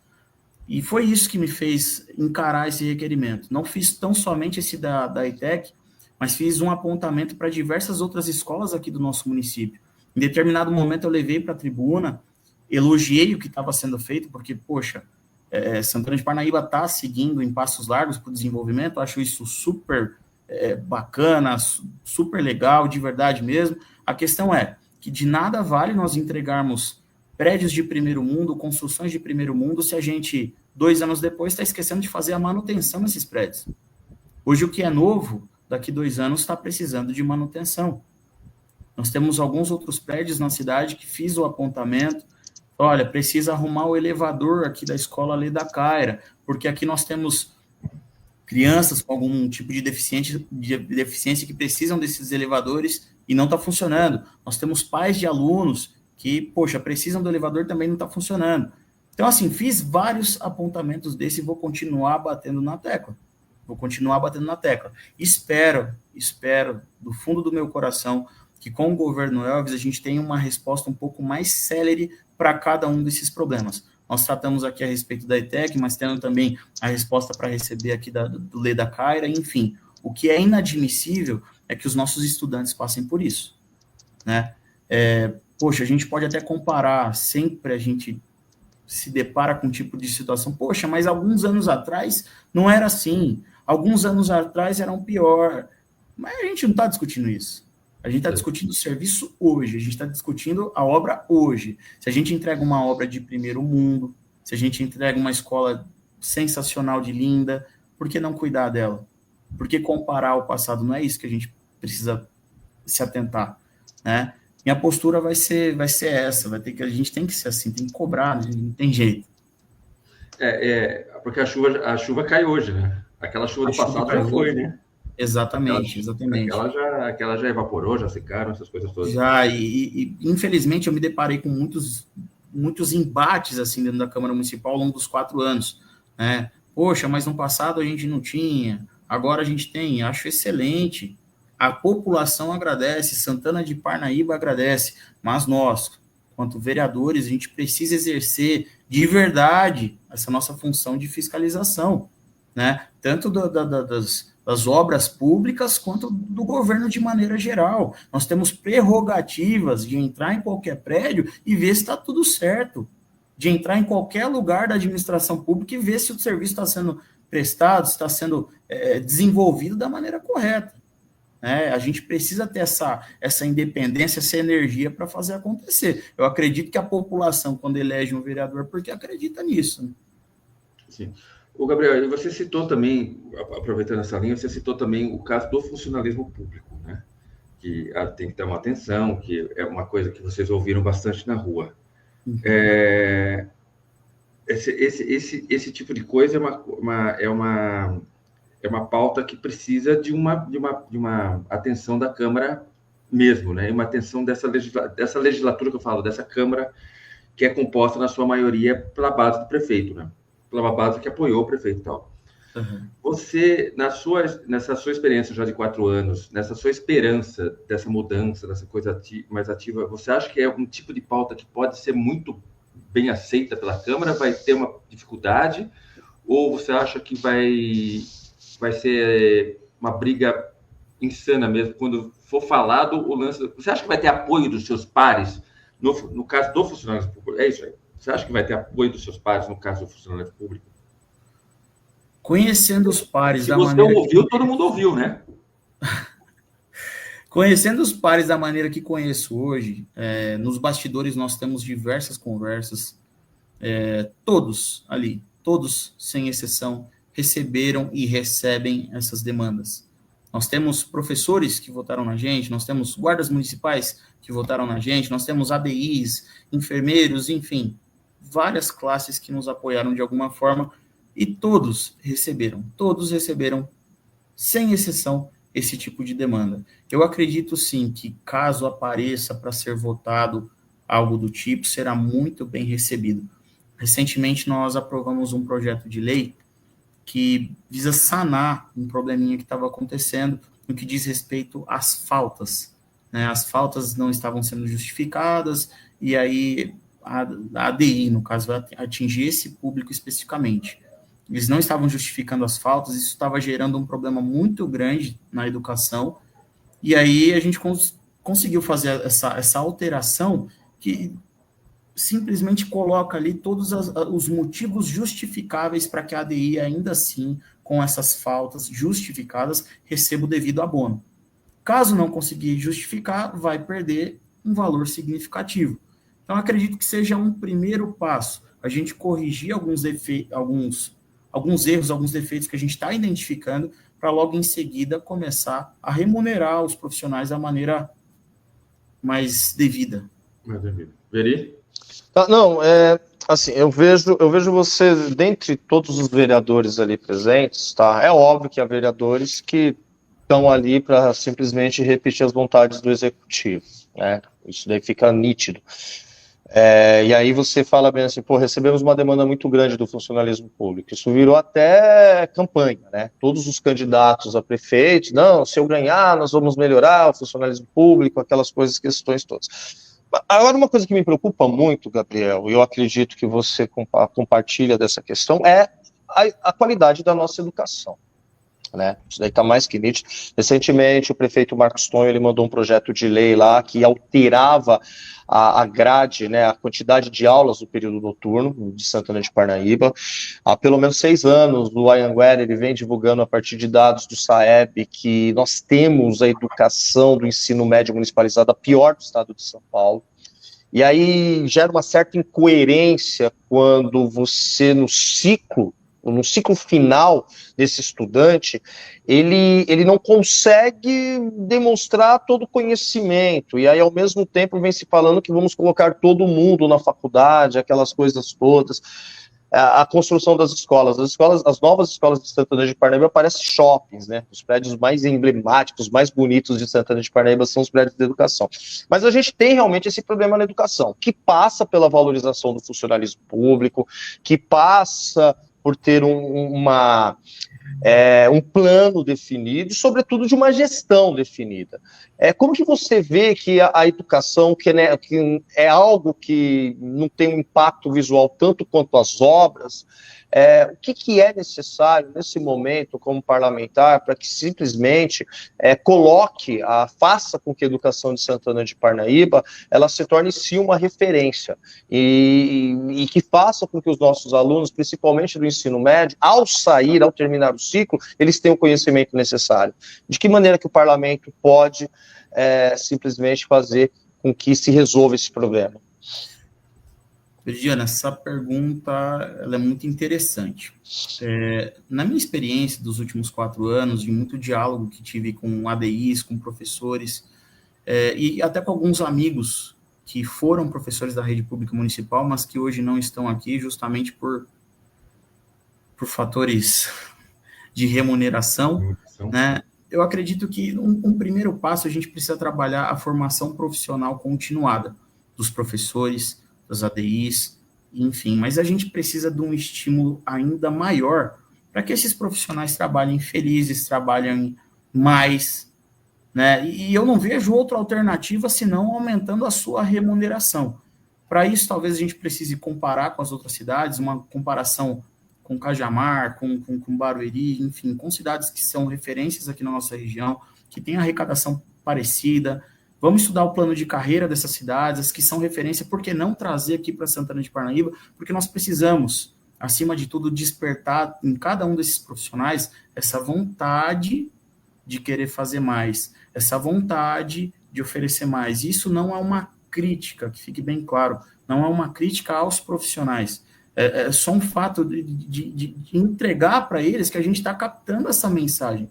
E foi isso que me fez encarar esse requerimento. Não fiz tão somente esse da ETEC, mas fiz um apontamento para diversas outras escolas aqui do nosso município. Em determinado momento eu levei para a tribuna, elogiei o que estava sendo feito, porque, poxa, Santana de Parnaíba está seguindo em passos largos para o desenvolvimento, acho isso super bacana, super legal, de verdade mesmo. A questão é que de nada vale nós entregarmos prédios de primeiro mundo, construções de primeiro mundo, se a gente, 2 anos depois, está esquecendo de fazer a manutenção desses prédios. Hoje o que é novo, daqui 2 anos, está precisando de manutenção. Nós temos alguns outros prédios na cidade que fiz o apontamento. Olha, precisa arrumar o elevador aqui da escola Leda Caira, porque aqui nós temos crianças com algum tipo de deficiência que precisam desses elevadores e não está funcionando. Nós temos pais de alunos que, poxa, precisam do elevador e também não está funcionando. Então, assim, fiz vários apontamentos desse e vou continuar batendo na tecla. Espero, do fundo do meu coração, que com o governo Elvis a gente tenha uma resposta um pouco mais célere para cada um desses problemas. Nós tratamos aqui a respeito da ETEC, mas tendo também a resposta para receber aqui do Leda Caira, enfim. O que é inadmissível é que os nossos estudantes passem por isso, né? Poxa, a gente pode até comparar, sempre a gente se depara com um tipo de situação, poxa, mas alguns anos atrás não era assim, alguns anos atrás era pior, mas a gente não está discutindo isso. A gente está discutindo o serviço hoje, a gente está discutindo a obra hoje. Se a gente entrega uma obra de primeiro mundo, se a gente entrega uma escola sensacional de linda, por que não cuidar dela? Por que comparar o passado? Não é isso que a gente precisa se atentar, né? Minha postura vai ser essa, a gente tem que ser assim, tem que cobrar, não tem jeito. Porque a chuva cai hoje, né? Aquela chuva do passado já foi, né? Exatamente. Aquela já evaporou, já secaram, essas coisas todas. Já, e infelizmente eu me deparei com muitos embates assim dentro da Câmara Municipal ao longo dos 4 anos, né? Poxa, mas no passado a gente não tinha, agora a gente tem, acho excelente. A população agradece, Santana de Parnaíba agradece, mas nós, quanto vereadores, a gente precisa exercer de verdade essa nossa função de fiscalização, né? Tanto das obras públicas quanto do governo de maneira geral. Nós temos prerrogativas de entrar em qualquer prédio e ver se está tudo certo, de entrar em qualquer lugar da administração pública e ver se o serviço está sendo prestado, se está sendo desenvolvido da maneira correta. A gente precisa ter essa independência, essa energia para fazer acontecer. Eu acredito que a população, quando elege um vereador, porque acredita nisso. Né? Sim. O Gabriel, você citou também, aproveitando essa linha, você citou também o caso do funcionalismo público, né? Que tem que ter uma atenção, que é uma coisa que vocês ouviram bastante na rua. Uhum. Esse tipo de coisa é uma pauta que precisa de uma atenção da Câmara mesmo, né? Uma atenção dessa legislatura que eu falo, dessa Câmara que é composta na sua maioria pela base do prefeito, né? Pela base que apoiou o prefeito e tal. Uhum. Você, nessa sua experiência já de 4 anos, nessa sua esperança dessa mudança, dessa coisa mais ativa, você acha que é um tipo de pauta que pode ser muito bem aceita pela Câmara, vai ter uma dificuldade, ou você acha que vai ser uma briga insana mesmo, quando for falado o lance... Você acha que vai ter apoio dos seus pares, no caso do funcionário público? É isso aí. Você acha que vai ter apoio dos seus pares no caso do funcionário público? Conhecendo os pares da maneira... Se você ouviu, todo mundo ouviu, né? Conhecendo os pares da maneira que conheço hoje, nos bastidores nós temos diversas conversas, todos ali, todos, sem exceção, receberam e recebem essas demandas. Nós temos professores que votaram na gente, nós temos guardas municipais que votaram na gente, nós temos ADIs, enfermeiros, enfim, várias classes que nos apoiaram de alguma forma e todos receberam, sem exceção, esse tipo de demanda. Eu acredito sim que caso apareça para ser votado algo do tipo, será muito bem recebido. Recentemente nós aprovamos um projeto de lei que visa sanar um probleminha que estava acontecendo no que diz respeito às faltas. Né? As faltas não estavam sendo justificadas, e aí a ADI, no caso, vai atingir esse público especificamente. Eles não estavam justificando as faltas, isso estava gerando um problema muito grande na educação, e aí a gente conseguiu fazer essa alteração que simplesmente coloca ali todos os motivos justificáveis para que a ADI, ainda assim, com essas faltas justificadas, receba o devido abono. Caso não conseguir justificar, vai perder um valor significativo. Então, acredito que seja um primeiro passo, a gente corrigir alguns erros, alguns defeitos que a gente está identificando, para logo em seguida começar a remunerar os profissionais da maneira mais devida. Mais devida. Veri? Não, assim, eu vejo você, dentre todos os vereadores ali presentes, tá? É óbvio que há vereadores que estão ali para simplesmente repetir as vontades do executivo, né? Isso daí fica nítido. E aí você fala bem assim, recebemos uma demanda muito grande do funcionalismo público. Isso virou até campanha, né? Todos os candidatos a prefeitos, não, se eu ganhar, nós vamos melhorar o funcionalismo público, aquelas coisas, questões todas. Agora, uma coisa que me preocupa muito, Gabriel, e eu acredito que você compartilha dessa questão, é a qualidade da nossa educação. Né? Isso daí está mais que nítido. Recentemente, o prefeito Marcos Tonho, ele mandou um projeto de lei lá que alterava a grade, né, a quantidade de aulas do período noturno de Santana de Parnaíba. Há pelo menos 6 anos, o Anhanguera, ele vem divulgando a partir de dados do SAEB que nós temos a educação do ensino médio municipalizado a pior do estado de São Paulo. E aí gera uma certa incoerência quando você, no ciclo final desse estudante, ele não consegue demonstrar todo o conhecimento, e aí ao mesmo tempo vem se falando que vamos colocar todo mundo na faculdade, aquelas coisas todas, a construção das escolas, as novas escolas de Santana de Parnaíba parecem shoppings, né? Os prédios mais emblemáticos, mais bonitos de Santana de Parnaíba são os prédios de educação. Mas a gente tem realmente esse problema na educação, que passa pela valorização do funcionalismo público, que passa por ter um plano definido, e, sobretudo, de uma gestão definida. Como que você vê que a educação, que é algo que não tem um impacto visual tanto quanto as obras, O que é necessário nesse momento, como parlamentar, para que simplesmente faça com que a educação de Santana de Parnaíba ela se torne sim uma referência e que faça com que os nossos alunos, principalmente do ensino médio, ao terminar o ciclo, eles tenham o conhecimento necessário. De que maneira que o parlamento pode simplesmente fazer com que se resolva esse problema? Diana, essa pergunta ela é muito interessante. Na minha experiência dos últimos 4 anos, de muito diálogo que tive com ADIs, com professores, e até com alguns amigos que foram professores da rede pública municipal, mas que hoje não estão aqui justamente por fatores de remuneração, né? Eu acredito que um primeiro passo a gente precisa trabalhar a formação profissional continuada dos professores, das ADIs, enfim, mas a gente precisa de um estímulo ainda maior para que esses profissionais trabalhem felizes, trabalhem mais, né? E eu não vejo outra alternativa senão aumentando a sua remuneração. Para isso, talvez a gente precise comparar com as outras cidades, uma comparação com Cajamar, com Barueri, enfim, com cidades que são referências aqui na nossa região, que têm arrecadação parecida. Vamos estudar o plano de carreira dessas cidades, as que são referência, por que não trazer aqui para Santana de Parnaíba? Porque nós precisamos, acima de tudo, despertar em cada um desses profissionais essa vontade de querer fazer mais, essa vontade de oferecer mais. Isso não é uma crítica, que fique bem claro, não é uma crítica aos profissionais. É só um fato de entregar para eles que a gente está captando essa mensagem,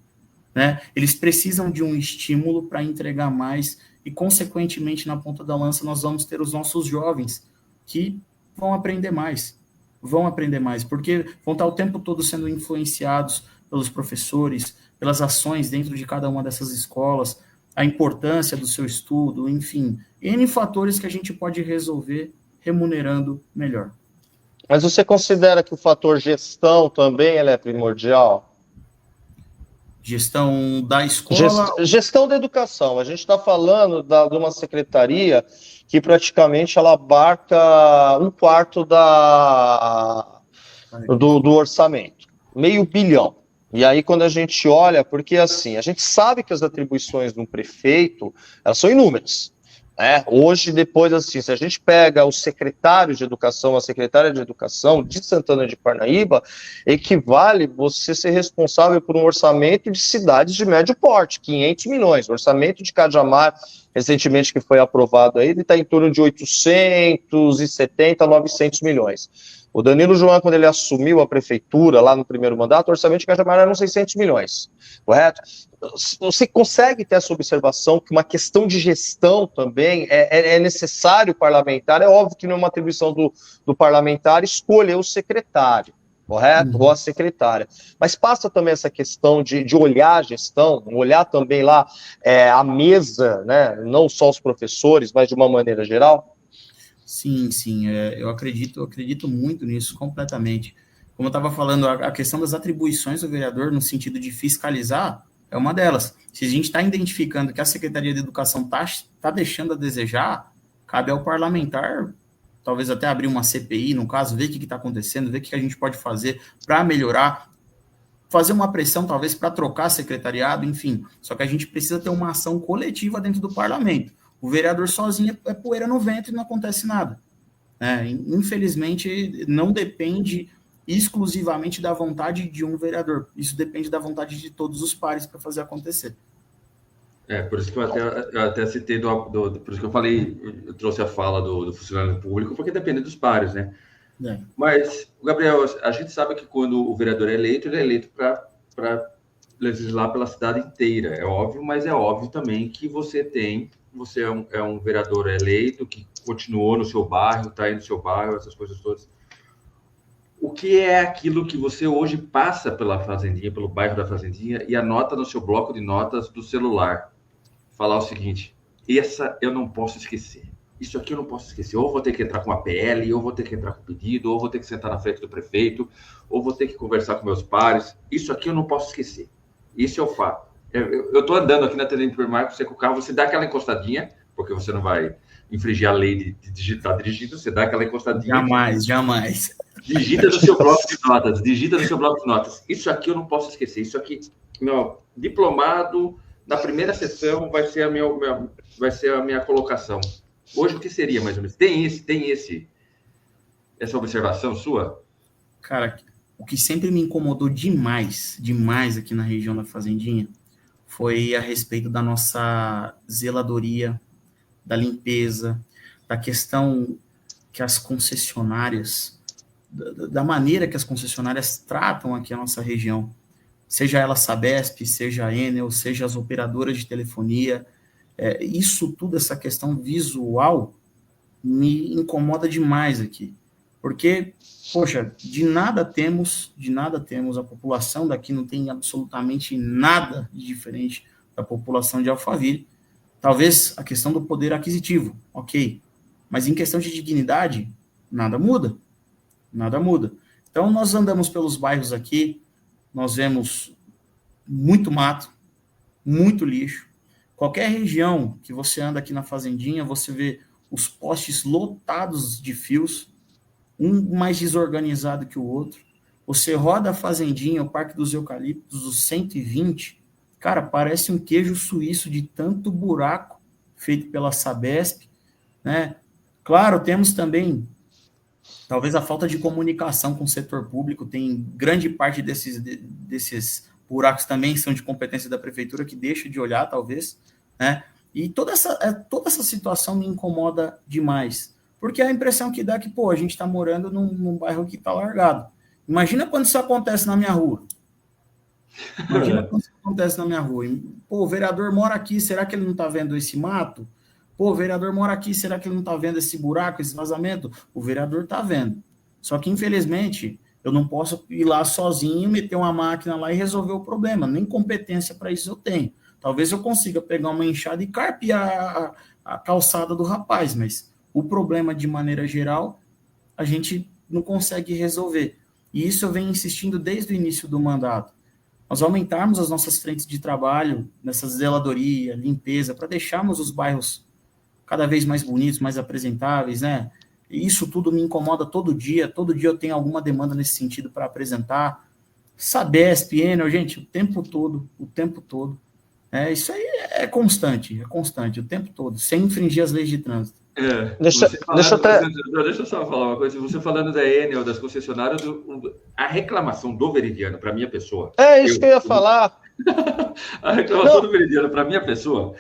né? Eles precisam de um estímulo para entregar mais e, consequentemente, na ponta da lança, nós vamos ter os nossos jovens que vão aprender mais, porque vão estar o tempo todo sendo influenciados pelos professores, pelas ações dentro de cada uma dessas escolas, a importância do seu estudo, enfim, N fatores que a gente pode resolver remunerando melhor. Mas você considera que o fator gestão também é primordial? Gestão da escola? Gestão da educação. A gente está falando de uma secretaria que praticamente ela abarca 1/4 do orçamento, $500 milhão. E aí quando a gente olha, porque assim, a gente sabe que as atribuições de um prefeito, elas são inúmeras. Hoje, depois, assim, se a gente pega o secretário de educação, a secretária de educação de Santana de Parnaíba, equivale você ser responsável por um orçamento de cidades de médio porte, 500 milhões. O orçamento de Cajamar, recentemente que foi aprovado aí, ele está em torno de 870, 900 milhões. O Danilo João, quando ele assumiu a prefeitura, lá no primeiro mandato, o orçamento de Cajamar era uns 600 milhões, correto? Você consegue ter essa observação que uma questão de gestão também é necessário o parlamentar, é óbvio que não é uma atribuição do parlamentar escolher o secretário, correto? Ou a secretária, mas passa também essa questão de olhar a gestão, olhar também lá a mesa, né? Não só os professores, mas de uma maneira geral? Sim, eu acredito muito nisso, completamente. Como eu estava falando, a questão das atribuições do vereador no sentido de fiscalizar é uma delas. Se a gente está identificando que a Secretaria de Educação está deixando a desejar, cabe ao parlamentar, talvez até abrir uma CPI, no caso, ver o que está acontecendo, ver o que a gente pode fazer para melhorar, fazer uma pressão, talvez, para trocar secretariado, enfim. Só que a gente precisa ter uma ação coletiva dentro do parlamento. O vereador sozinho é poeira no vento e não acontece nada. Infelizmente, não depende exclusivamente da vontade de um vereador. Isso depende da vontade de todos os pares para fazer acontecer. Por isso que eu até citei, por isso que eu falei, eu trouxe a fala do funcionário público, porque depende dos pares, né? Mas, Gabriel, a gente sabe que quando o vereador é eleito, ele é eleito para legislar pela cidade inteira. É óbvio, mas é óbvio também que você é um vereador eleito que continuou no seu bairro, está aí no seu bairro, essas coisas todas. O que é aquilo que você hoje passa pela Fazendinha, pelo bairro da Fazendinha, e anota no seu bloco de notas do celular? Falar o seguinte: essa eu não posso esquecer. Isso aqui eu não posso esquecer. Ou vou ter que entrar com uma PL, ou vou ter que entrar com pedido, ou vou ter que sentar na frente do prefeito, ou vou ter que conversar com meus pares. Isso aqui eu não posso esquecer. Isso é o fato. Eu estou andando aqui na Tenente Primário, você com o carro, você dá aquela encostadinha, porque você não vai infringir a lei de digitar dirigindo, você dá aquela encostadinha. Jamais. Digita no seu bloco de notas. Isso aqui eu não posso esquecer. Isso aqui, meu diplomado, na primeira sessão vai ser a minha colocação. Hoje, o que seria, mais ou menos? Tem essa observação sua? Cara, o que sempre me incomodou demais aqui na região da Fazendinha, foi a respeito da nossa zeladoria, da limpeza, da questão que as concessionárias, da maneira que as concessionárias tratam aqui a nossa região, seja ela Sabesp, seja a Enel, seja as operadoras de telefonia, isso tudo, essa questão visual, me incomoda demais aqui, porque, poxa, de nada temos, a população daqui não tem absolutamente nada de diferente da população de Alphaville. Talvez a questão do poder aquisitivo, ok, mas em questão de dignidade, nada muda. Então, nós andamos pelos bairros aqui, nós vemos muito mato, muito lixo. Qualquer região que você anda aqui na Fazendinha, você vê os postes lotados de fios, um mais desorganizado que o outro. Você roda a Fazendinha, o Parque dos Eucaliptos, os 120, cara, parece um queijo suíço de tanto buraco feito pela Sabesp, né? Claro, temos também, talvez, a falta de comunicação com o setor público, tem grande parte desses buracos também são de competência da prefeitura, que deixa de olhar, talvez, né? E toda essa situação me incomoda demais, porque a impressão que dá é que, pô, a gente está morando num bairro que está largado. Imagina quando isso acontece na minha rua. Pô, o vereador mora aqui, será que ele não está vendo esse mato? Pô, o vereador mora aqui, será que ele não está vendo esse buraco, esse vazamento? O vereador está vendo. Só que, infelizmente, eu não posso ir lá sozinho, meter uma máquina lá e resolver o problema. Nem competência para isso eu tenho. Talvez eu consiga pegar uma enxada e carpear a calçada do rapaz, mas o problema, de maneira geral, a gente não consegue resolver. E isso eu venho insistindo desde o início do mandato. Nós aumentarmos as nossas frentes de trabalho, nessa zeladoria, limpeza, para deixarmos os bairros cada vez mais bonitos, mais apresentáveis, né? E isso tudo me incomoda todo dia eu tenho alguma demanda nesse sentido para apresentar. Sabesp, Enel, gente, o tempo todo. Isso aí é constante, o tempo todo, sem infringir as leis de trânsito. Deixa eu só falar uma coisa. Você falando da Enel, das concessionárias, a reclamação do Veridiano para minha pessoa. Isso que eu ia falar. A reclamação do Veridiano para minha pessoa.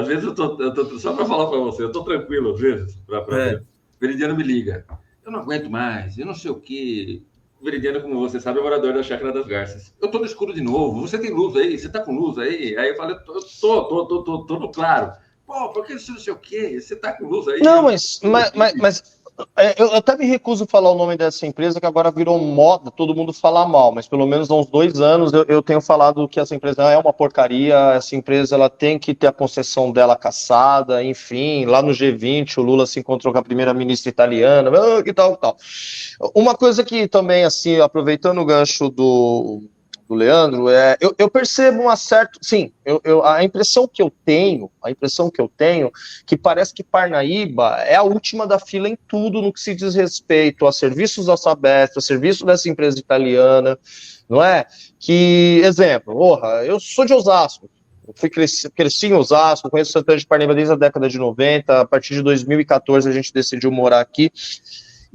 Às vezes, eu tô só para falar para você, eu tô tranquilo, às vezes. O Veridiano me liga. Eu não aguento mais, eu não sei o quê. O Veridiano, como você sabe, é morador da Chácara das Garças. Eu tô no escuro de novo. Você tem luz aí? Você tá com luz aí? Aí eu falei, tô no claro. Pô, por que você não sei o quê? Você tá com luz aí? Não, mas eu até me recuso a falar o nome dessa empresa, que agora virou moda todo mundo falar mal, mas pelo menos há uns 2 anos eu tenho falado que essa empresa é uma porcaria, essa empresa ela tem que ter a concessão dela cassada, enfim, lá no G20 o Lula se encontrou com a primeira-ministra italiana, que tal. Uma coisa que também, assim, aproveitando o gancho do Leandro, eu percebo uma certa, sim, a impressão que eu tenho, que parece que Parnaíba é a última da fila em tudo no que se diz respeito a serviços da Sabesp, a serviço dessa empresa italiana, não é? Que, exemplo, eu sou de Osasco, cresci em Osasco, conheço Santana de Parnaíba desde a década de 90, a partir de 2014 a gente decidiu morar aqui.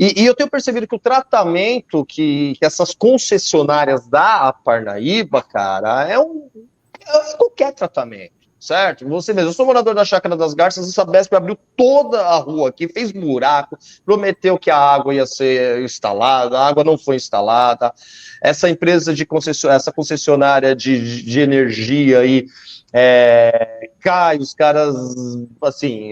E eu tenho percebido que o tratamento que essas concessionárias dá a Parnaíba, cara, é qualquer tratamento, certo? Você mesmo, eu sou morador da Chácara das Garças, a Sabesp abriu toda a rua aqui, fez buraco, prometeu que a água ia ser instalada, a água não foi instalada. Essa empresa essa concessionária de energia aí, cai, os caras, assim,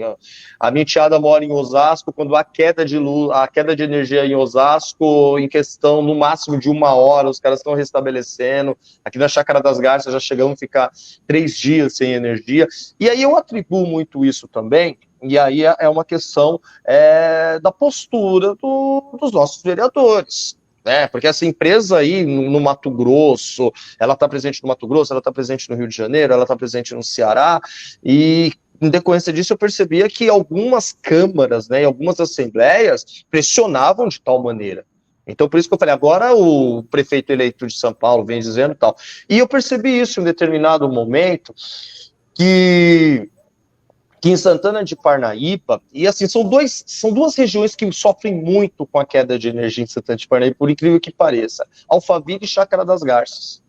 a minha enteada mora em Osasco, quando há queda de luz, a queda de energia em Osasco, em questão, no máximo de 1 hora, os caras estão restabelecendo. Aqui na Chácara das Garças já chegamos a ficar 3 dias sem energia, e aí eu atribuo muito isso também, e aí é uma questão da postura dos nossos vereadores. Porque essa empresa aí no Mato Grosso, ela está presente no Mato Grosso, ela está presente no Rio de Janeiro, ela está presente no Ceará, e em decorrência disso, eu percebia que algumas câmaras, né, e algumas assembleias pressionavam de tal maneira. Então, por isso que eu falei, agora o prefeito eleito de São Paulo vem dizendo tal. E eu percebi isso em um determinado momento, que em Santana de Parnaíba, e assim, são duas regiões que sofrem muito com a queda de energia em Santana de Parnaíba, por incrível que pareça, Alphaville e Chácara das Garças,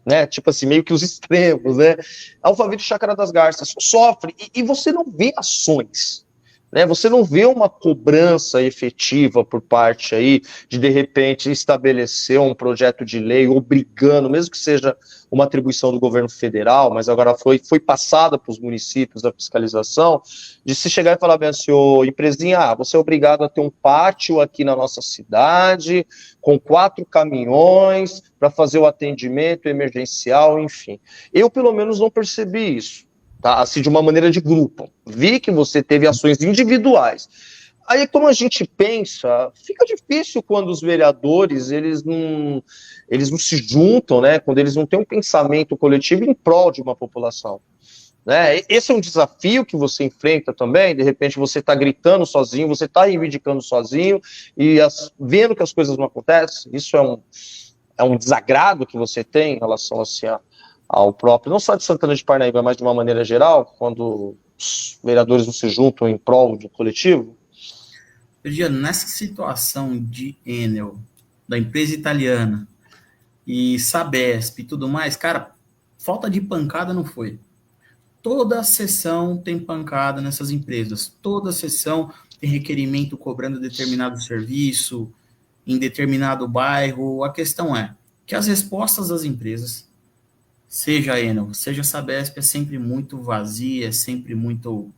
né, tipo assim, meio que os extremos, né, Alphaville e Chácara das Garças sofre, e você não vê ações, né, você não vê uma cobrança efetiva por parte aí de repente, estabelecer um projeto de lei obrigando, mesmo que seja uma atribuição do governo federal, mas agora foi passada para os municípios a fiscalização, de se chegar e falar bem assim, ô empresinha, você é obrigado a ter um pátio aqui na nossa cidade, com 4 caminhões, para fazer o atendimento emergencial, enfim. Eu, pelo menos, não percebi isso, tá? Assim, de uma maneira de grupo. Vi que você teve ações individuais. Aí, como a gente pensa, fica difícil quando os vereadores, eles não se juntam, né? Quando eles não têm um pensamento coletivo em prol de uma população, né? Esse é um desafio que você enfrenta também, de repente você está gritando sozinho, você está reivindicando sozinho, e vendo que as coisas não acontecem, isso é um desagrado que você tem em relação assim, ao próprio, não só de Santana de Parnaíba, mas de uma maneira geral, quando os vereadores não se juntam em prol do coletivo. Virgiano, nessa situação de Enel, da empresa italiana, e Sabesp e tudo mais, cara, falta de pancada não foi. Toda sessão tem pancada nessas empresas. Toda sessão tem requerimento cobrando determinado serviço, em determinado bairro. A questão é que as respostas das empresas, seja a Enel, seja a Sabesp, é sempre muito vazia, é sempre muito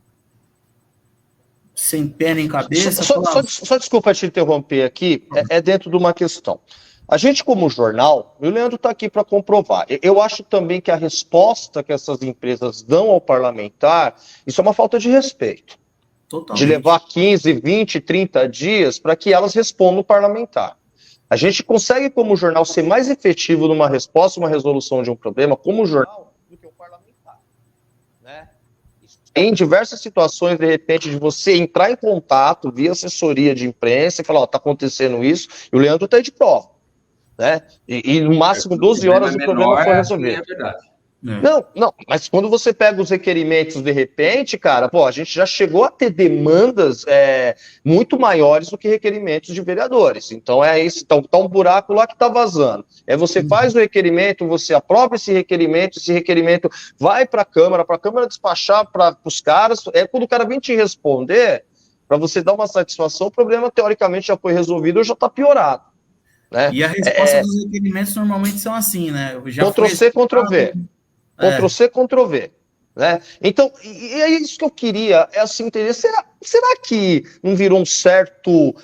sem pé nem cabeça. Só desculpa te interromper aqui, é dentro de uma questão. A gente, como jornal, o Leandro está aqui para comprovar. Eu acho também que a resposta que essas empresas dão ao parlamentar, isso é uma falta de respeito. Totalmente. De levar 15, 20, 30 dias para que elas respondam o parlamentar. A gente consegue, como jornal, ser mais efetivo numa resposta, uma resolução de um problema, como jornal, do que o parlamentar, né? Em diversas situações, de repente, de você entrar em contato via assessoria de imprensa e falar, está acontecendo isso, e o Leandro está aí de prova, né? E no máximo 12 horas o problema foi resolvido. É verdade. Não, mas quando você pega os requerimentos de repente, cara, a gente já chegou a ter demandas muito maiores do que requerimentos de vereadores. Então é isso, tá um buraco lá que tá vazando. Você faz o requerimento, você aprova esse requerimento vai para a Câmara despachar para os caras. Quando o cara vem te responder, para você dar uma satisfação, o problema teoricamente já foi resolvido ou já está piorado. Né? E a resposta dos requerimentos normalmente são assim, né? Ctrl-C, Ctrl-V. Ctrl-C, Ctrl-V. Né? Então, e é isso que eu queria, assim, entender. Será que não virou um certo...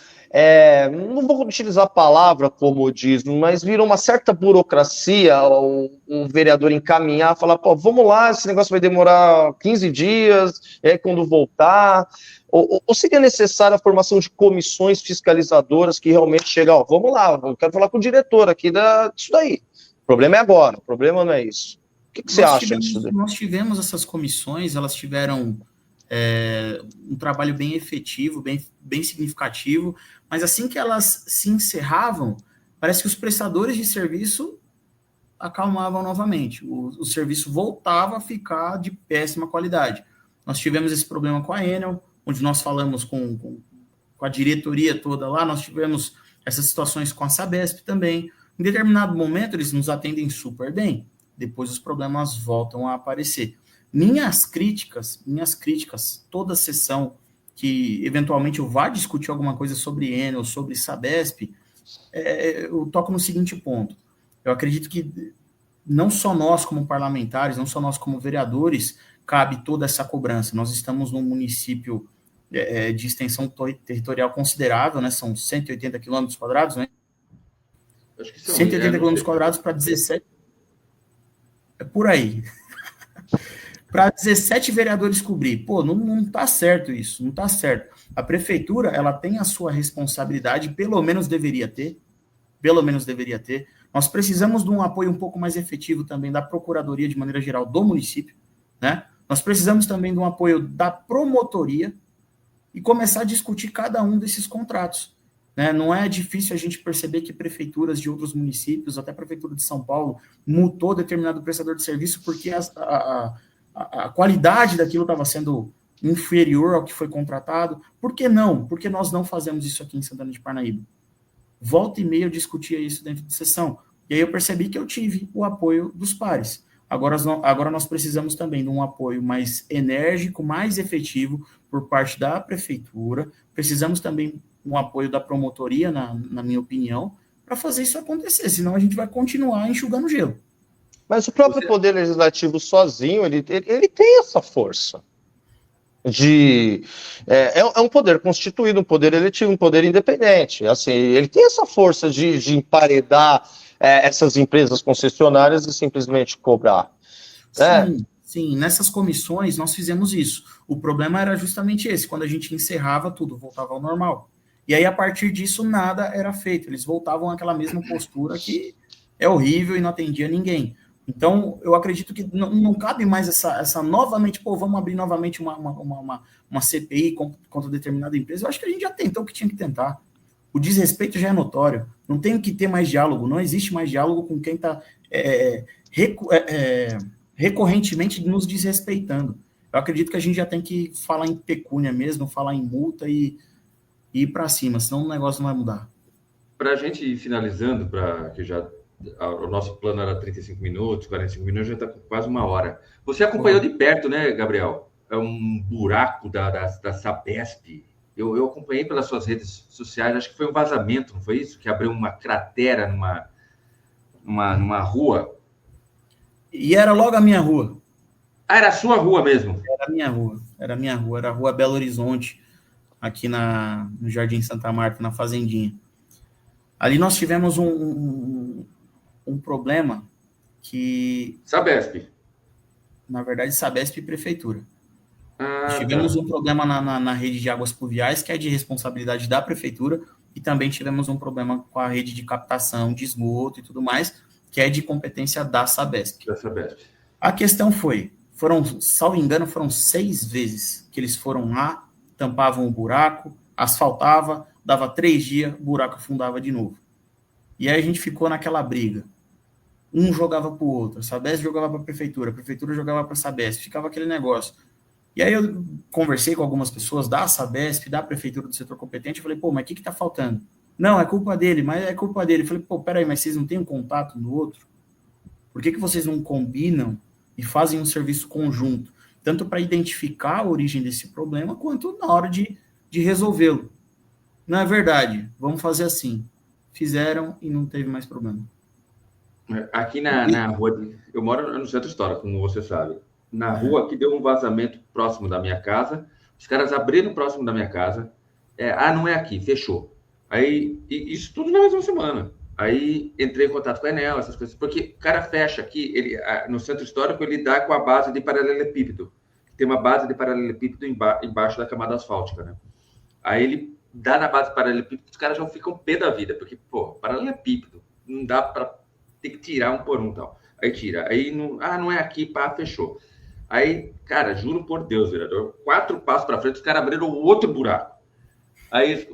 não vou utilizar a palavra como diz, mas virou uma certa burocracia o vereador encaminhar, falar, vamos lá, esse negócio vai demorar 15 dias, quando voltar... Ou seria necessária a formação de comissões fiscalizadoras que realmente chegam, vamos lá, eu quero falar com o diretor aqui disso daí. O problema é agora, o problema não é isso. O que você acha disso daí? Nós tivemos essas comissões, elas tiveram um trabalho bem efetivo, bem significativo, mas assim que elas se encerravam, parece que os prestadores de serviço acalmavam novamente. O serviço voltava a ficar de péssima qualidade. Nós tivemos esse problema com a Enel, onde nós falamos com a diretoria toda lá, nós tivemos essas situações com a Sabesp também. Em determinado momento, eles nos atendem super bem, depois os problemas voltam a aparecer. Minhas críticas, toda sessão que eventualmente eu vá discutir alguma coisa sobre Enel, sobre Sabesp, eu toco no seguinte ponto. Eu acredito que não só nós como parlamentares, não só nós como vereadores, cabe toda essa cobrança. Nós estamos num município de extensão territorial considerável, né? São 180 quilômetros quadrados, né? Acho que 180 quilômetros quadrados para 17... É por aí. Para 17 vereadores cobrir. Não tá certo isso, não tá certo. A prefeitura, ela tem a sua responsabilidade, pelo menos deveria ter. Nós precisamos de um apoio um pouco mais efetivo também da procuradoria, de maneira geral, do município, né? Nós precisamos também de um apoio da promotoria e começar a discutir cada um desses contratos. Né? Não é difícil a gente perceber que prefeituras de outros municípios, até a Prefeitura de São Paulo, multou determinado prestador de serviço porque a qualidade daquilo estava sendo inferior ao que foi contratado. Por que não? Porque nós não fazemos isso aqui em Santana de Parnaíba. Volta e meia eu discutia isso dentro de sessão. E aí eu percebi que eu tive o apoio dos pares. Agora nós precisamos também de um apoio mais enérgico, mais efetivo por parte da prefeitura. Precisamos também de um apoio da promotoria, na minha opinião, para fazer isso acontecer. Senão a gente vai continuar enxugando gelo. Mas o próprio Poder Legislativo sozinho, ele tem essa força. É um poder constituído, um poder eletivo, um poder independente. Assim, ele tem essa força de emparedar essas empresas concessionárias e simplesmente cobrar. Sim, nessas comissões nós fizemos isso. O problema era justamente esse, quando a gente encerrava tudo, voltava ao normal. E aí, a partir disso, nada era feito. Eles voltavam àquela mesma postura que é horrível e não atendia ninguém. Então, eu acredito que não cabe mais essa novamente, vamos abrir novamente uma CPI contra determinada empresa. Eu acho que a gente já tentou o que tinha que tentar. O desrespeito já é notório. Não tem que ter mais diálogo. Não existe mais diálogo com quem está recorrentemente nos desrespeitando. Eu acredito que a gente já tem que falar em pecúnia mesmo, falar em multa e ir para cima, senão o negócio não vai mudar. Para a gente ir finalizando, para que já o nosso plano era 35 minutos, 45 minutos, já está com quase 1 hora. Você acompanhou de perto, né, Gabriel? É um buraco da Sabesp. Eu acompanhei pelas suas redes sociais, acho que foi um vazamento, não foi isso? Que abriu uma cratera numa rua. E era logo a minha rua. Ah, era a sua rua mesmo? Era a minha rua, era a rua Belo Horizonte, aqui no Jardim Santa Marta, na Fazendinha. Ali nós tivemos um problema que... Sabesp. Na verdade, Sabesp e Prefeitura. Nós tivemos um problema na rede de águas pluviais, que é de responsabilidade da Prefeitura, e também tivemos um problema com a rede de captação de esgoto e tudo mais, que é de competência da Sabesp. A questão salvo engano, foram 6 vezes que eles foram lá, tampavam o buraco, asfaltava, dava 3 dias, o buraco afundava de novo. E aí a gente ficou naquela briga. Um jogava para o outro, a Sabesp jogava para a Prefeitura jogava para a Sabesp, ficava aquele negócio. E aí eu conversei com algumas pessoas da Sabesp, da Prefeitura do setor competente, eu falei, mas o que está faltando? Não, é culpa dele, mas é culpa dele. Eu falei, peraí, mas vocês não têm um contato no outro? Por que vocês não combinam e fazem um serviço conjunto? Tanto para identificar a origem desse problema, quanto na hora de resolvê-lo. Não é verdade, vamos fazer assim. Fizeram e não teve mais problema. Aqui na rua, eu moro no centro histórico, como você sabe. Na rua aqui deu um vazamento próximo da minha casa, os caras abriram próximo da minha casa, não é aqui, fechou. Aí, isso tudo na mesma semana. Aí entrei em contato com a Enel, essas coisas, porque o cara fecha aqui, no centro histórico ele dá com a base de paralelepípedo. Tem uma base de paralelepípedo embaixo da camada asfáltica, né? Aí ele dá na base de paralelepípedo, os caras já ficam pé da vida, porque, paralelepípedo, não dá para ter que tirar um por um e tal. Aí tira, aí não é aqui, fechou. Aí, cara, juro por Deus, vereador, 4 passos para frente, os caras abriram outro buraco. Aí,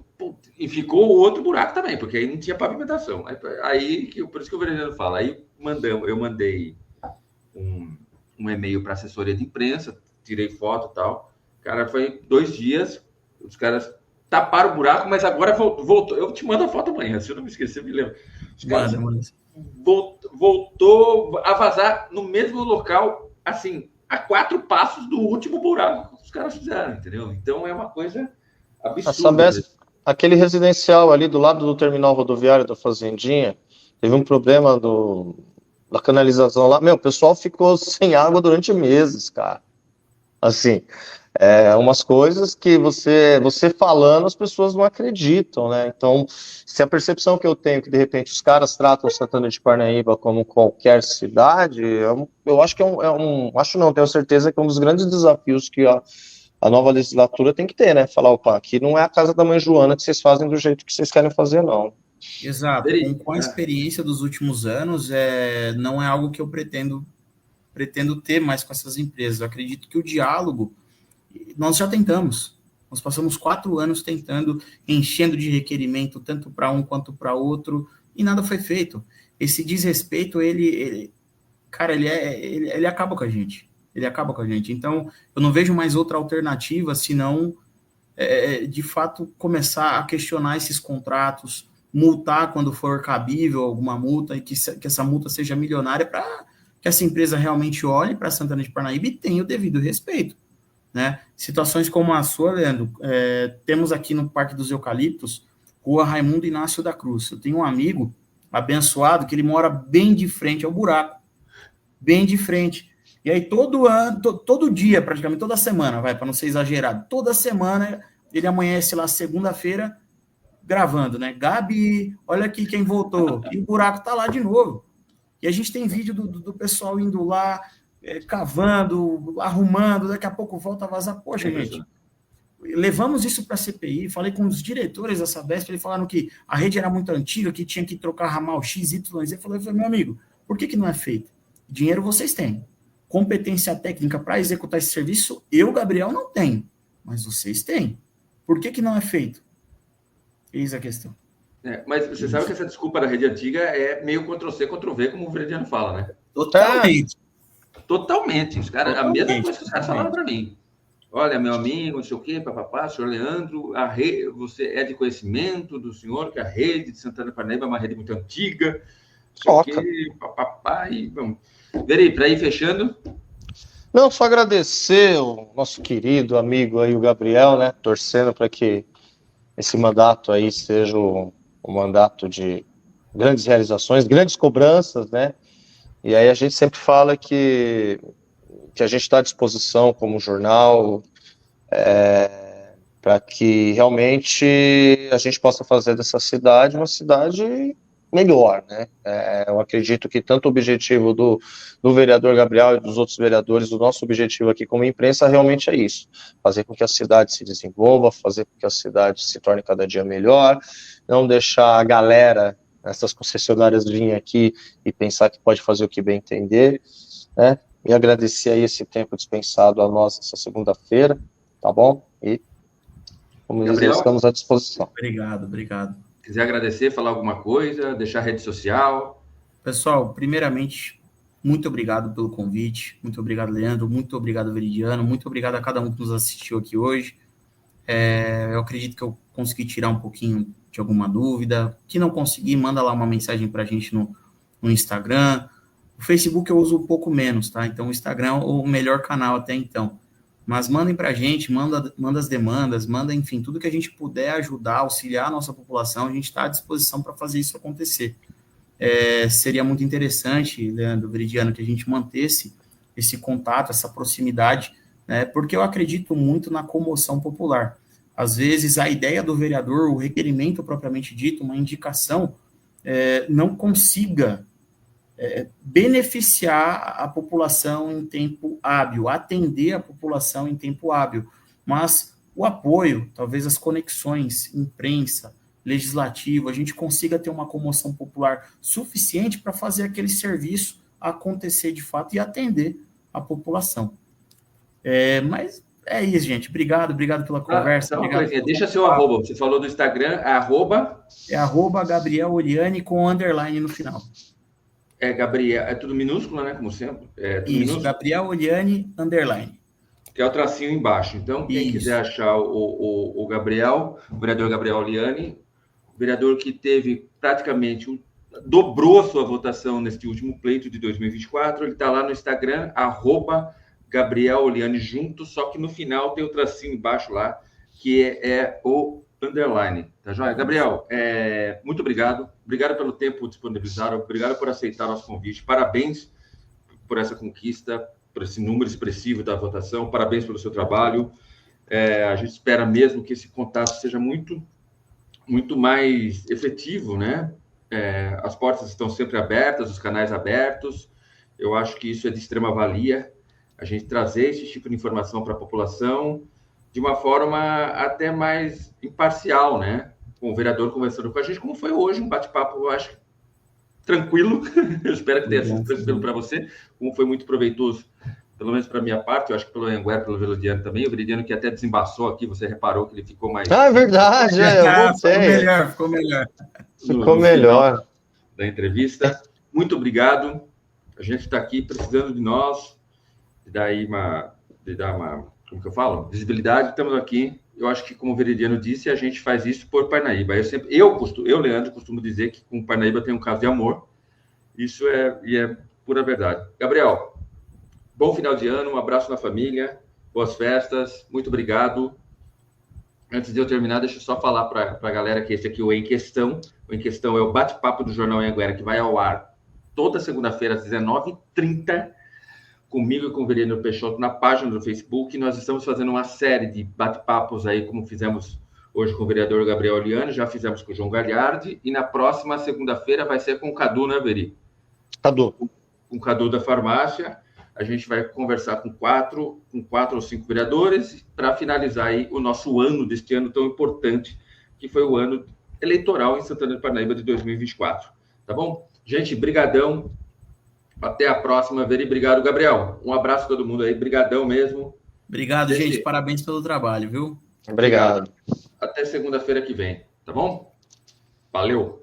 e ficou o outro buraco também, porque aí não tinha pavimentação. Por isso que o vereador fala. Aí eu mandei um e-mail para a assessoria de imprensa, tirei foto e tal. Cara, foi 2 dias, os caras taparam o buraco, mas agora voltou. Eu te mando a foto amanhã, se eu não me esquecer, eu me lembro. Os caras voltou a vazar no mesmo local, assim, a 4 passos do último buraco que os caras fizeram, entendeu? Então é uma coisa absurda. A Sabesp, aquele residencial ali do lado do terminal rodoviário da Fazendinha, teve um problema da canalização lá. O pessoal ficou sem água durante meses, cara. Assim, umas coisas que você falando, as pessoas não acreditam, né? Então, se a percepção que eu tenho que, de repente, os caras tratam Santana de Parnaíba como qualquer cidade, eu acho que tenho certeza que é um dos grandes desafios que a nova legislatura tem que ter, né? Falar, aqui não é a casa da mãe Joana que vocês fazem do jeito que vocês querem fazer, não. Exato. Com a experiência dos últimos anos, não é algo que eu pretendo pretendo ter mais com essas empresas. Eu acredito que o diálogo, nós já tentamos. Nós passamos 4 anos tentando, enchendo de requerimento, tanto para um quanto para outro, e nada foi feito. Esse desrespeito, cara, ele acaba com a gente. Ele acaba com a gente. Então, eu não vejo mais outra alternativa, senão, de fato, começar a questionar esses contratos, multar quando for cabível alguma multa, e que essa multa seja milionária, para que essa empresa realmente olhe para Santana de Parnaíba e tenha o devido respeito, né? Situações como a sua, Leandro, temos aqui no Parque dos Eucaliptos, Rua Raimundo Inácio da Cruz. Eu tenho um amigo abençoado que ele mora bem de frente ao buraco, bem de frente. E aí todo dia, praticamente toda semana, para não ser exagerado, toda semana ele amanhece lá segunda-feira gravando, né? Gabi, olha aqui quem voltou. E o buraco tá lá de novo. E a gente tem vídeo do pessoal indo lá, cavando, arrumando, daqui a pouco volta a vazar. Poxa, gente, levamos isso para a CPI, falei com os diretores da Sabesp, eles falaram que a rede era muito antiga, que tinha que trocar ramal X, Y, Z. Eu falei, meu amigo, por que não é feito? Dinheiro vocês têm. Competência técnica para executar esse serviço, eu, Gabriel, não tenho. Mas vocês têm. Por que não é feito? Eis a questão. Mas você sabe que essa desculpa da rede antiga é meio Ctrl-C, Ctrl-V, como o Verdiano fala, né? Totalmente. Totalmente. Os caras, a mesma coisa que os caras falaram para mim. Olha, meu amigo, não sei o quê, papapá, senhor Leandro, você é de conhecimento do senhor que a rede de Santana de Parnaíba é uma rede muito antiga, não sei o quê, papapá, e vamos. Veri, para ir fechando. Não, só agradecer o nosso querido amigo aí, o Gabriel, né, torcendo para que esse mandato aí seja um mandato de grandes realizações, grandes cobranças, né, e aí a gente sempre fala que a gente está à disposição como jornal para que realmente a gente possa fazer dessa cidade uma cidade melhor, né? Eu acredito que tanto o objetivo do vereador Gabriel e dos outros vereadores, o nosso objetivo aqui como imprensa realmente é isso, fazer com que a cidade se desenvolva, fazer com que a cidade se torne cada dia melhor, não deixar a galera, essas concessionárias virem aqui e pensar que pode fazer o que bem entender, né? E agradecer aí esse tempo dispensado a nós essa segunda-feira, tá bom? E, como dizer, estamos à disposição. Obrigado. Quiser agradecer, falar alguma coisa, deixar a rede social. Pessoal, primeiramente, muito obrigado pelo convite, muito obrigado, Leandro, muito obrigado, Veridiano, muito obrigado a cada um que nos assistiu aqui hoje. Eu acredito que eu consegui tirar um pouquinho de alguma dúvida. Que não consegui, manda lá uma mensagem para a gente no Instagram. O Facebook eu uso um pouco menos, tá? Então o Instagram é o melhor canal até então. Mas mandem para a gente, manda as demandas, manda, enfim, tudo que a gente puder ajudar, auxiliar a nossa população, a gente está à disposição para fazer isso acontecer. Seria muito interessante, Leandro, Veridiano, que a gente mantesse esse contato, essa proximidade, né, porque eu acredito muito na comoção popular. Às vezes, a ideia do vereador, o requerimento propriamente dito, uma indicação, não consiga beneficiar a população em tempo hábil, atender a população em tempo hábil, mas o apoio, talvez as conexões, imprensa, legislativo, a gente consiga ter uma comoção popular suficiente para fazer aquele serviço acontecer de fato e atender a população. Mas é isso, gente. Obrigado pela conversa. Deixa seu arroba. Você falou do Instagram, arroba... É Gabriel Oliani com underline no final. Gabriel, é tudo minúsculo, né? Como sempre. Isso, minúsculo. Gabriel Oliani, underline. Que é o tracinho embaixo. Então, quem quiser achar o Gabriel, o vereador Gabriel Oliani, vereador que teve praticamente, dobrou a sua votação neste último pleito de 2024, ele está lá no Instagram, arroba Gabriel Oliani junto, só que no final tem o tracinho embaixo lá, que é o underline, tá joia? Gabriel, muito obrigado pelo tempo disponibilizado, obrigado por aceitar nosso convite, parabéns por essa conquista, por esse número expressivo da votação, parabéns pelo seu trabalho, a gente espera mesmo que esse contato seja muito mais efetivo, né? As portas estão sempre abertas, os canais abertos, eu acho que isso é de extrema valia, a gente trazer esse tipo de informação para a população de uma forma até mais imparcial, né? Com o vereador conversando com a gente, como foi hoje, um bate-papo, eu acho, tranquilo. Eu espero que tenha sido tranquilo para você, como foi muito proveitoso, pelo menos para a minha parte. Eu acho que pelo Anhanguera, pelo Veridiano também. O Veridiano que até desembaçou aqui, você reparou que ele ficou mais... Ah, é verdade, eu voltei. Ficou melhor. Da entrevista. Muito obrigado. A gente está aqui precisando de nós, de dar uma, como que eu falo? Visibilidade. Estamos aqui. Eu acho que, como o Veridiano disse, a gente faz isso por Parnaíba. Eu, Leandro, costumo dizer que com Parnaíba tem um caso de amor. Isso é pura verdade. Gabriel, bom final de ano, um abraço na família, boas festas, muito obrigado. Antes de eu terminar, deixa eu só falar para a galera que esse aqui é o Em Questão. O Em Questão é o bate-papo do Jornal Anhanguera, que vai ao ar toda segunda-feira às 19h30, comigo e com o Veridiano Peixoto na página do Facebook. Nós estamos fazendo uma série de bate-papos aí, como fizemos hoje com o vereador Gabriel Oliano, já fizemos com o João Gagliardi, e na próxima segunda-feira vai ser com o Cadu, né, Veri? Cadu. Com o Cadu da farmácia. A gente vai conversar com quatro ou cinco vereadores para finalizar aí o nosso ano deste ano tão importante, que foi o ano eleitoral em Santana de Parnaíba de 2024. Tá bom? Gente, brigadão. Até a próxima, Veri. Obrigado, Gabriel. Um abraço a todo mundo aí. Brigadão mesmo. Obrigado, gente. Parabéns pelo trabalho, viu? Obrigado. Até segunda-feira que vem, tá bom? Valeu.